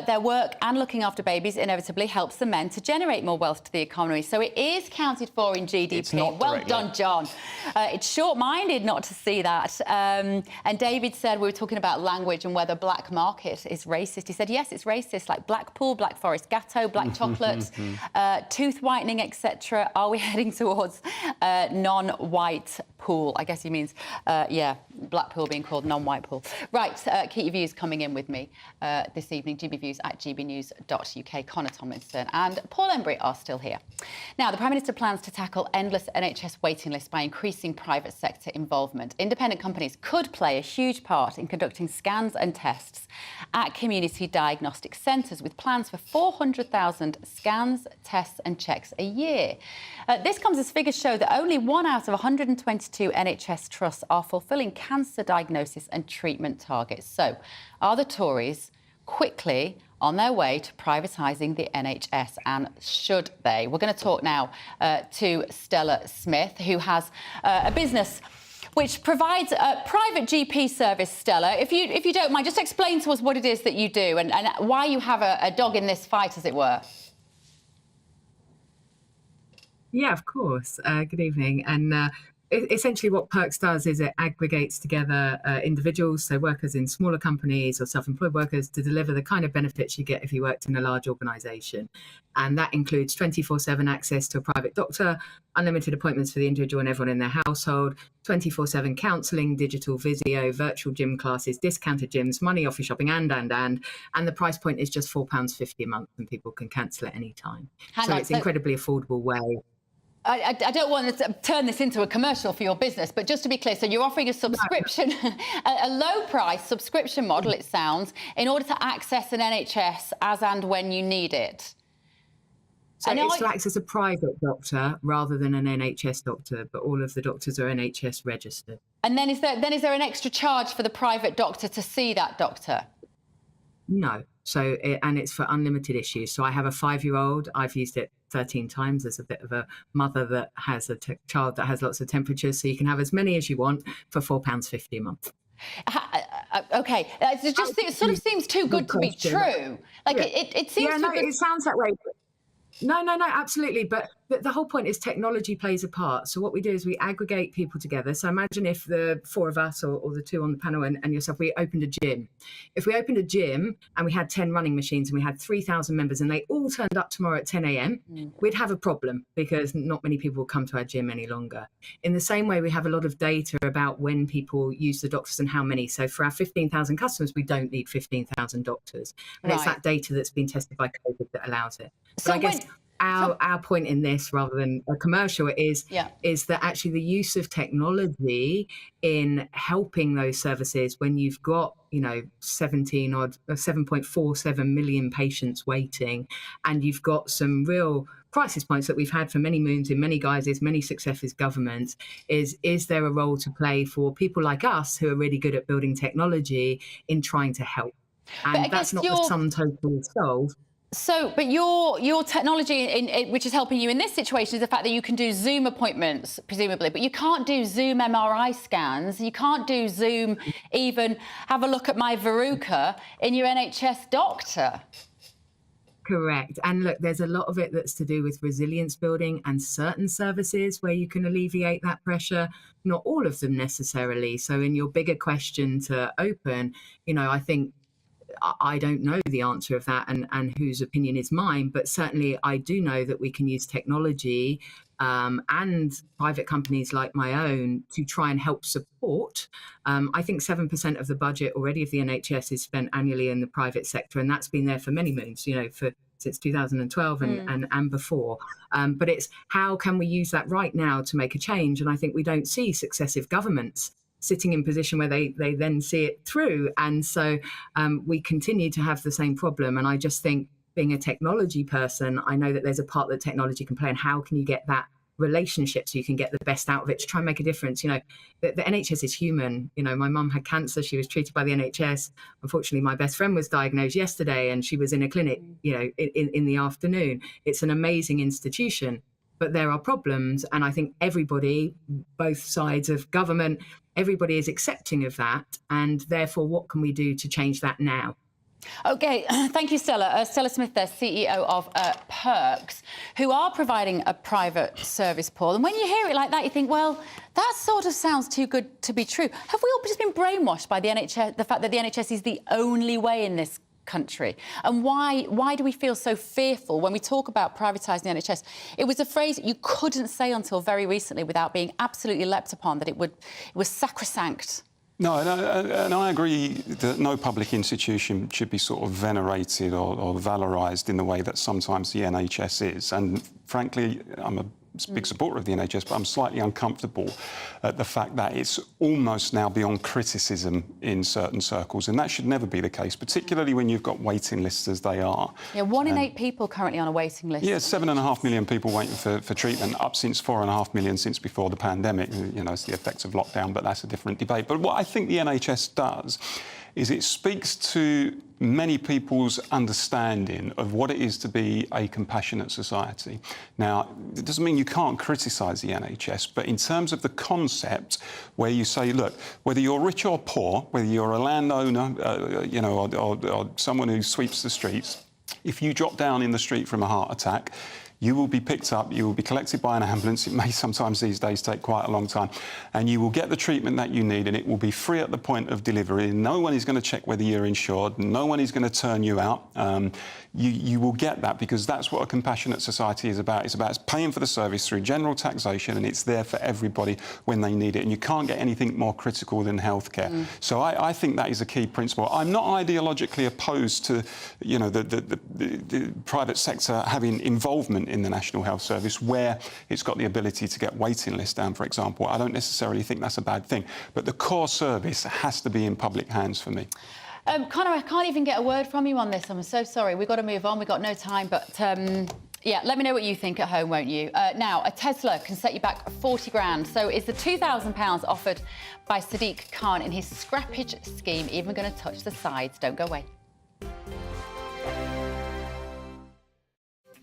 their work and looking after babies inevitably helps the men to generate more wealth to the economy. So it is counted for in GDP. It's not well directly. done, John. It's short-minded not to see that. And David said we were talking about language and whether black market is racist. He said yes, it's racist, like Blackpool, Black Forest Gatto, black chocolate, tooth whitening, etc. Are we heading towards non-white pool? I guess he means, Blackpool being called non-white pool. Right, keep your views coming in with me this evening. GBviews at gbnews.uk. Conor Tomlinson and Paul Embry are still here. Now, the Prime Minister plans to tackle endless NHS waiting lists by increasing private sector involvement. Independent companies could play a huge part in conducting scans and tests at community diagnostic centres, with plans for 400,000 scans, tests and checks a year. This comes as figures show that only 1 out of 122 NHS trusts are fulfilling cancer diagnosis and treatment targets. So, are the Tories quickly on their way to privatising the NHS, and should they? We're going to talk now to Stella Smith, who has a business which provides a private GP service. Stella, if you don't mind, just explain to us what it is that you do and why you have a dog in this fight, as it were. Yeah, of course. Good evening. And essentially what Perks does is it aggregates together individuals, so workers in smaller companies or self-employed workers, to deliver the kind of benefits you get if you worked in a large organisation. And that includes 24/7 access to a private doctor, unlimited appointments for the individual and everyone in their household, 24/7 counselling, digital physio, virtual gym classes, discounted gyms, money off your shopping, and the price point is just £4.50 a month, and people can cancel at any time. It's an incredibly affordable way. I don't want to turn this into a commercial for your business, but just to be clear, so you're offering a subscription, a low-price subscription model, it sounds, in order to access an NHS as and when you need it. So it's to access a private doctor rather than an NHS doctor, but all of the doctors are NHS registered. And then is there an extra charge for the private doctor to see that doctor? No. And it's for unlimited issues. So I have a 5-year-old. I've used it 13 times as a bit of a mother that has a child that has lots of temperatures. So you can have as many as you want for £4.50 a month. Okay, it sort of seems too good to be true. Like it seems. Yeah, no, it sounds that way. No, absolutely. But the whole point is technology plays a part. So what we do is we aggregate people together. So imagine if the 4 of us or the 2 on the panel and yourself, we opened a gym. If we opened a gym and we had 10 running machines and we had 3,000 members and they all turned up tomorrow at 10 a.m, we'd have a problem because not many people will come to our gym any longer. In the same way, we have a lot of data about when people use the doctors and how many. So for our 15,000 customers, we don't need 15,000 doctors. And it's that data that's been tested by COVID that allows it. So I guess our point in this, rather than a commercial, is that actually the use of technology in helping those services when you've got 7.47 million patients waiting, and you've got some real crisis points that we've had for many moons in many guises, many successive governments, is there a role to play for people like us who are really good at building technology in trying to help? And that's not the sum total solve. So, but your technology, which is helping you in this situation, is the fact that you can do Zoom appointments, presumably, but you can't do Zoom MRI scans. You can't do Zoom, even have a look at my verruca in your NHS doctor. Correct. And look, there's a lot of it that's to do with resilience building and certain services where you can alleviate that pressure, not all of them necessarily. So in your bigger question to open, I think I don't know the answer of that and whose opinion is mine, but certainly I do know that we can use technology and private companies like my own to try and help support. I think 7% of the budget already of the NHS is spent annually in the private sector, and that's been there for many moons, since 2012 and before. But it's how can we use that right now to make a change? And I think we don't see successive governments sitting in position where they then see it through. And so we continue to have the same problem. And I just think, being a technology person, I know that there's a part that technology can play, and how can you get that relationship so you can get the best out of it to try and make a difference. The NHS is human. My mum had cancer. She was treated by the NHS. Unfortunately, my best friend was diagnosed yesterday and she was in a clinic, in the afternoon. It's an amazing institution, but there are problems. And I think everybody, both sides of government, everybody is accepting of that. And therefore, what can we do to change that now? OK, thank you, Stella. Stella Smith there, CEO of Perks, who are providing a private service, Paul. And when you hear it like that, you think, well, that sort of sounds too good to be true. Have we all just been brainwashed by the NHS, the fact that the NHS is the only way in this country? And why do we feel so fearful when we talk about privatising the NHS? It was a phrase you couldn't say until very recently without being absolutely leapt upon, that it was sacrosanct. No, and I agree that no public institution should be sort of venerated or valorised in the way that sometimes the NHS is. And frankly, I'm a big supporter of the NHS, but I'm slightly uncomfortable at the fact that it's almost now beyond criticism in certain circles, and that should never be the case, particularly when you've got waiting lists as they are. Yeah, 1 in 8 people currently on a waiting list. Yeah, 7.5 million people waiting for treatment, up since 4.5 million since before the pandemic. It's the effects of lockdown, but that's a different debate. But what I think the NHS does is it speaks to many people's understanding of what it is to be a compassionate society. Now, it doesn't mean you can't criticise the NHS, but in terms of the concept where you say, look, whether you're rich or poor, whether you're a landowner, or someone who sweeps the streets, if you drop down in the street from a heart attack, you will be picked up, you will be collected by an ambulance. It may sometimes these days take quite a long time, and you will get the treatment that you need, and it will be free at the point of delivery. No one is going to check whether you're insured. No one is going to turn you out. You will get that, because that's what a compassionate society is about. It's about paying for the service through general taxation, and it's there for everybody when they need it. And you can't get anything more critical than healthcare. So I think that is a key principle. I'm not ideologically opposed to, you know, the private sector having involvement in the National Health Service where it's got the ability to get waiting lists down, for example. I don't necessarily think that's a bad thing. But the core service has to be in public hands for me. Connor, I can't even get a word from you on this. I'm so sorry. We've got to move on. We've got no time. But, yeah, let me know what you think at home, won't you? Now, a Tesla can set you back 40 grand. So is the £2,000 offered by Sadiq Khan in his scrappage scheme even going to touch the sides? Don't go away.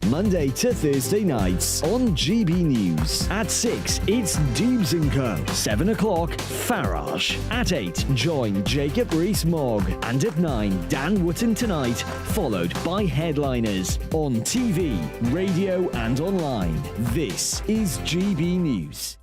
Monday to Thursday nights on GB News. At 6, it's Dewbs & Co. 7 o'clock, Farage. At 8, join Jacob Rees-Mogg. And at 9, Dan Wootton Tonight, followed by headliners on TV, radio and online. This is GB News.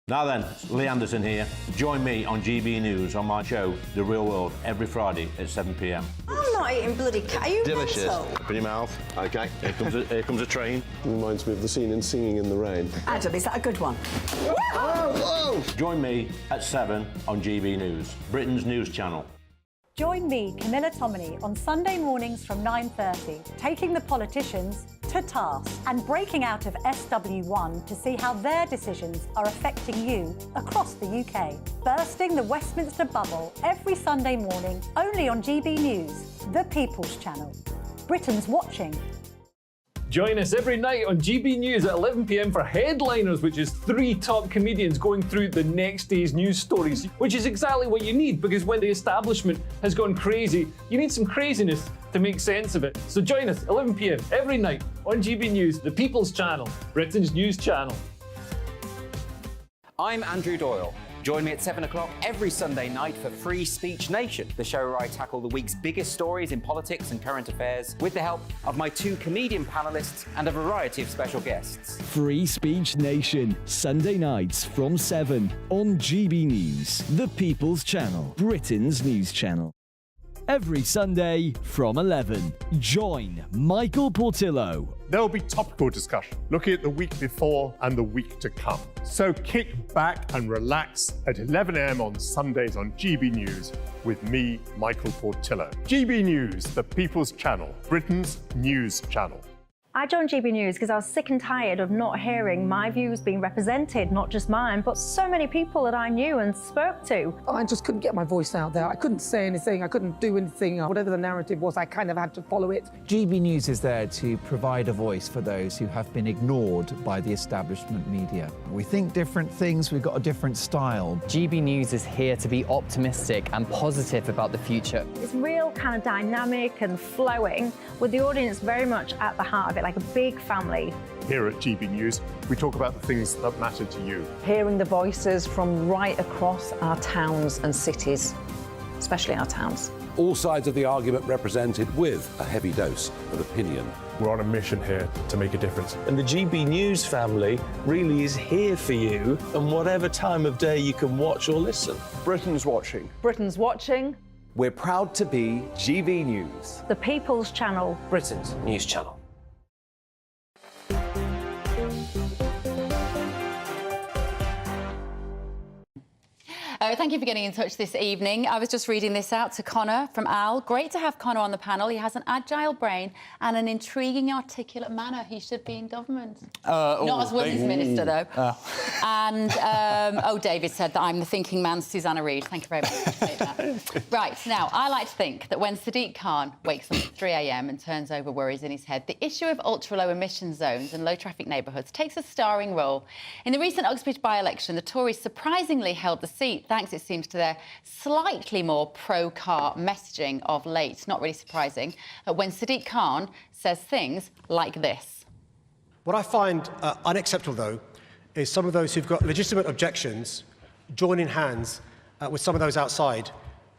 Now then, Lee Anderson here. Join me on GB News on my show, The Real World, every Friday at 7 p.m. I'm not eating bloody cat. Are you Delicious. mental? Open your mouth. OK, here comes a train. Reminds me of the scene in Singing in the Rain. Adam, is that a good one? Whoa! Join me at 7 on GB News, Britain's news channel. Join me, Camilla Tominey, on Sunday mornings from 9:30, taking the politicians to task and breaking out of SW1 to see how their decisions are affecting you across the UK. Bursting the Westminster bubble every Sunday morning, only on GB News, the People's Channel. Britain's watching. Join us every night on GB News at 11 p.m. for Headliners, which is 3 top comedians going through the next day's news stories, which is exactly what you need, because when the establishment has gone crazy, you need some craziness to make sense of it. So join us 11 p.m. every night on GB News, the People's Channel, Britain's news channel. I'm Andrew Doyle. Join me at 7 o'clock every Sunday night for Free Speech Nation, the show where I tackle the week's biggest stories in politics and current affairs with the help of my 2 comedian panellists and a variety of special guests. Free Speech Nation, Sunday nights from 7 on GB News, the People's Channel, Britain's news channel. Every Sunday from 11, join Michael Portillo. There will be topical discussion, looking at the week before and the week to come. So kick back and relax at 11 a.m. on Sundays on GB News with me, Michael Portillo. GB News, the People's Channel, Britain's news channel. I joined GB News because I was sick and tired of not hearing my views being represented, not just mine, but so many people that I knew and spoke to. I just couldn't get my voice out there. I couldn't say anything. I couldn't do anything. Whatever the narrative was, I kind of had to follow it. GB News is there to provide a voice for those who have been ignored by the establishment media. We think different things, we've got a different style. GB News is here to be optimistic and positive about the future. It's real kind of dynamic and flowing, with the audience very much at the heart of it, like a big family. Here at GB News, we talk about the things that matter to you. Hearing the voices from right across our towns and cities, especially our towns. All sides of the argument represented with a heavy dose of opinion. We're on a mission here to make a difference. And the GB News family really is here for you, and whatever time of day you can watch or listen. Britain's watching. Britain's watching. We're proud to be GB News, the People's Channel, Britain's news channel. Thank you for getting in touch this evening. I was just reading this out to Connor from Al. Great to have Connor on the panel. He has an agile brain and an intriguing, articulate manner. He should be in government. Not as Women's Minister, though. And, David said that I'm the thinking man's Susanna Reid. Thank you very much. Right, now, I like to think that when Sadiq Khan wakes up at 3 a.m. and turns over worries in his head, the issue of ultra-low emission zones and low-traffic neighbourhoods takes a starring role. In the recent Uxbridge by-election, the Tories surprisingly held the seat, thanks, it seems, to their slightly more pro-car messaging of late. Not really surprising, when Sadiq Khan says things like this. What I find unacceptable, though, is some of those who've got legitimate objections joining hands with some of those outside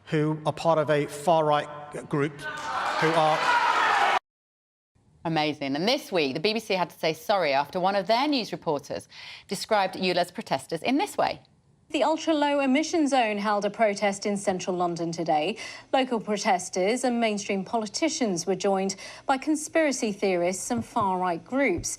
who are part of a far-right group who are... Amazing. And this week, the BBC had to say sorry after one of their news reporters described ULEZ protesters in this way. The ultra-low emission zone held a protest in central London today. Local protesters and mainstream politicians were joined by conspiracy theorists and far-right groups.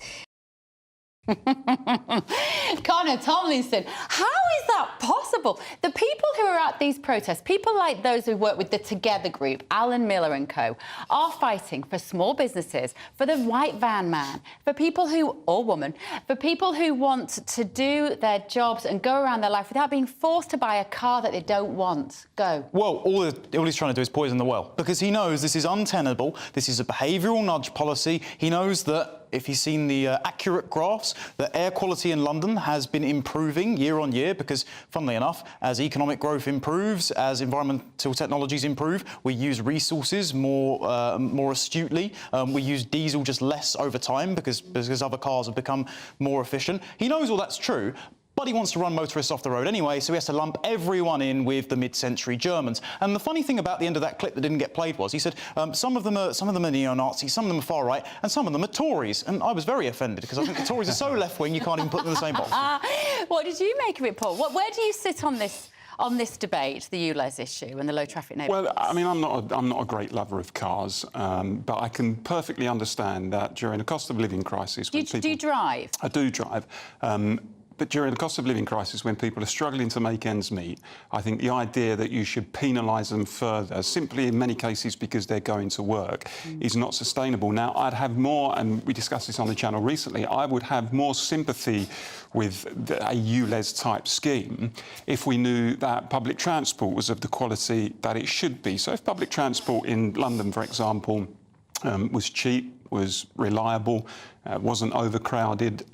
Connor Tomlinson, how is that possible? The people who are at these protests, people like those who work with the Together group, Alan Miller and co, are fighting for small businesses, for the white van man, for people who, or woman, for people who want to do their jobs and go around their life without being forced to buy a car that they don't want. Go. Well, all he's trying to do is poison the well, because he knows this is untenable, this is a behavioural nudge policy. He knows that if he's seen the accurate graphs, that air quality in London has been improving year on year because, funnily enough, as economic growth improves, as environmental technologies improve, we use resources more astutely. We use diesel just less over time because other cars have become more efficient. He knows all that's true, but he wants to run motorists off the road anyway, so he has to lump everyone in with the mid-century Germans. And the funny thing about the end of that clip that didn't get played was he said some of them are neo-Nazis, some of them are far right, and some of them are Tories. And I was very offended because I think the Tories are so left-wing you can't even put them in the same box. What did you make of it, Paul? Where do you sit on this debate, the ULEZ issue and the low traffic neighbourhoods? Well, I mean, I'm not a great lover of cars, but I can perfectly understand that during a cost of living crisis, Do you drive? I do drive. But during the cost of living crisis, when people are struggling to make ends meet, I think the idea that you should penalise them further, simply in many cases because they're going to work, is not sustainable. Now, I'd have more, and we discussed this on the channel recently, I would have more sympathy with a ULEZ-type scheme if we knew that public transport was of the quality that it should be. So if public transport in London, for example, was cheap, was reliable, wasn't overcrowded,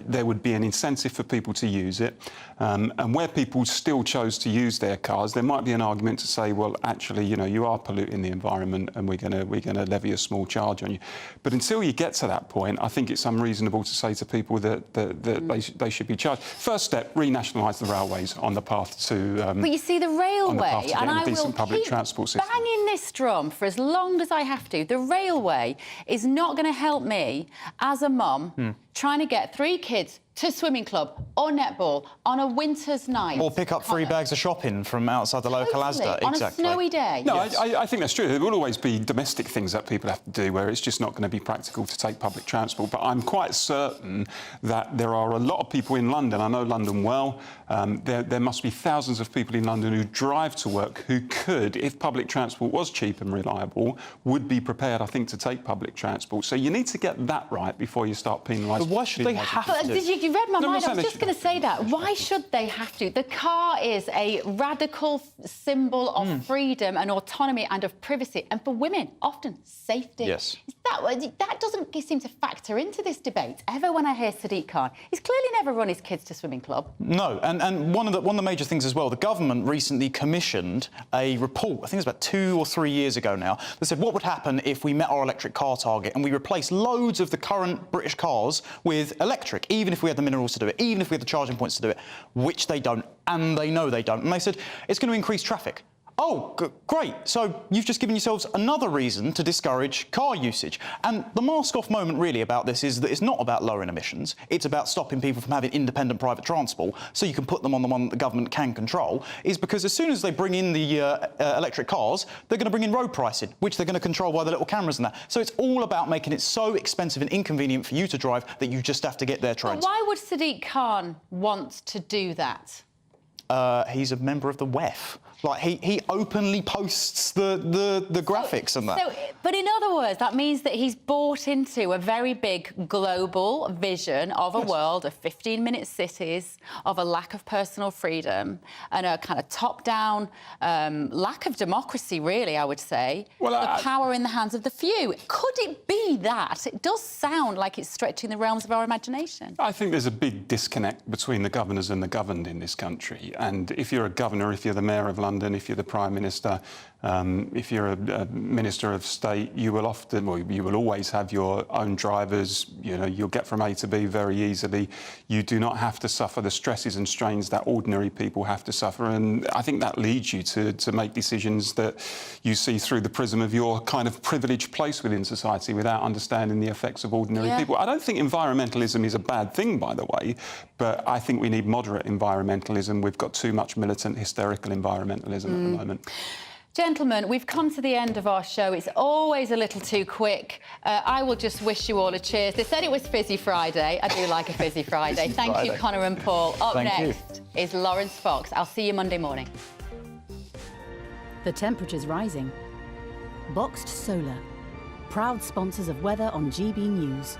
there would be an incentive for people to use it. And where people still chose to use their cars, there might be an argument to say, well, actually, you know, you are polluting the environment and we're going to levy a small charge on you. But until you get to that point, I think it's unreasonable to say to people that they should be charged. First step, renationalise the railways on the path to... but you see, the railway, and I will public keep transport system. banging this drum for as long as I have to, the railway is not going to help me as a mum trying to get 3 kids to swimming club or netball on a winter's night. Or pick up 3 bags of shopping from outside the local Asda. On a snowy day. No, yes. I think that's true. There will always be domestic things that people have to do where it's just not going to be practical to take public transport. But I'm quite certain that there are a lot of people in London, I know London well, there must be thousands of people in London who drive to work who could, if public transport was cheap and reliable, would be prepared, I think, to take public transport. So you need to get that right before you start penalising. But why should they have to? You read my mind. I was just going to say that. Why should they have to? The car is a radical symbol of freedom and autonomy and of privacy, and for women, often safety. Yes. That doesn't seem to factor into this debate ever when I hear Sadiq Khan. He's clearly never run his kids to swimming club. No, and one of the major things as well, the government recently commissioned a report, I think it was about 2 or 3 years ago now, that said what would happen if we met our electric car target and we replaced loads of the current British cars with electric, even if we had the minerals to do it, even if we had the charging points to do it, which they don't, and they know they don't. And they said, it's going to increase traffic. Oh, great. So you've just given yourselves another reason to discourage car usage. And the mask-off moment really about this is that it's not about lowering emissions. It's about stopping people from having independent private transport so you can put them on the one that the government can control, is because as soon as they bring in the electric cars, they're going to bring in road pricing, which they're going to control by the little cameras and that. So it's all about making it so expensive and inconvenient for you to drive that you just have to get their trains. But why would Sadiq Khan want to do that? He's a member of the WEF. Like, he openly posts the graphics and that. But in other words, that means that he's bought into a very big global vision of a world of 15-minute cities, of a lack of personal freedom, and a kind of top-down lack of democracy, really, I would say. Well, the power in the hands of the few. Could it be that? It does sound like it's stretching the realms of our imagination. I think there's a big disconnect between the governors and the governed in this country. And if you're a governor, if you're the mayor of London, London, if you're the Prime Minister, if you're a Minister of State, you will often, well, you will always have your own drivers. You know, you'll get from A to B very easily. You do not have to suffer the stresses and strains that ordinary people have to suffer. And I think that leads you to make decisions that you see through the prism of your kind of privileged place within society without understanding the effects of ordinary people. I don't think environmentalism is a bad thing, by the way, but I think we need moderate environmentalism. We've got too much militant, hysterical environmentalism at the moment. Gentlemen, we've come to the end of our show. It's always a little too quick. I will just wish you all a cheers. They said it was Fizzy Friday. I do like a Fizzy Friday. Thank you, Connor and Paul. Up next is Lawrence Fox. I'll see you Monday morning. The temperature's rising. Boxed Solar, proud sponsors of weather on GB News.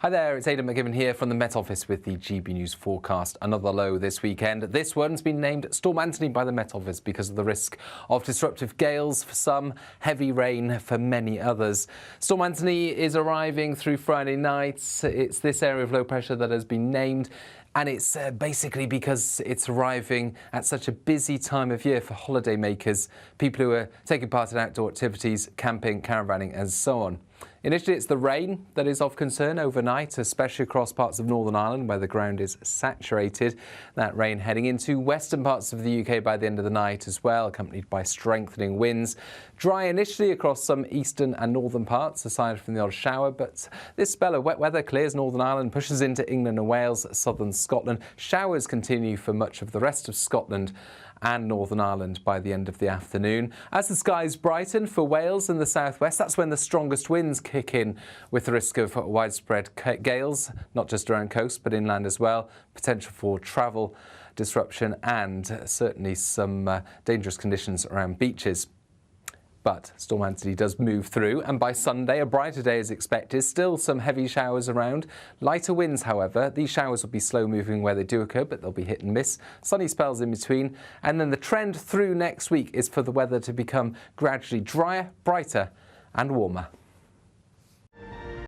Hi there, it's Aidan McGibbon here from the Met Office with the GB News forecast. Another low this weekend. This one's been named Storm Antoni by the Met Office because of the risk of disruptive gales for some, heavy rain for many others. Storm Antoni is arriving through Friday night. It's this area of low pressure that has been named. And it's basically because it's arriving at such a busy time of year for holiday makers, people who are taking part in outdoor activities, camping, caravanning and so on. Initially, it's the rain that is of concern overnight, especially across parts of Northern Ireland where the ground is saturated. That rain heading into western parts of the UK by the end of the night as well, accompanied by strengthening winds. Dry initially across some eastern and northern parts, aside from the odd shower, but this spell of wet weather clears Northern Ireland, pushes into England and Wales, southern Scotland. Showers continue for much of the rest of Scotland and Northern Ireland by the end of the afternoon. As the skies brighten for Wales and the southwest, that's when the strongest winds kick in, with the risk of widespread gales, not just around coast but inland as well, potential for travel disruption and certainly some dangerous conditions around beaches. But Storm Antoni does move through, and by Sunday, a brighter day is expected. Still some heavy showers around. Lighter winds, however. These showers will be slow-moving where they do occur, but they'll be hit and miss. Sunny spells in between. And then the trend through next week is for the weather to become gradually drier, brighter and warmer.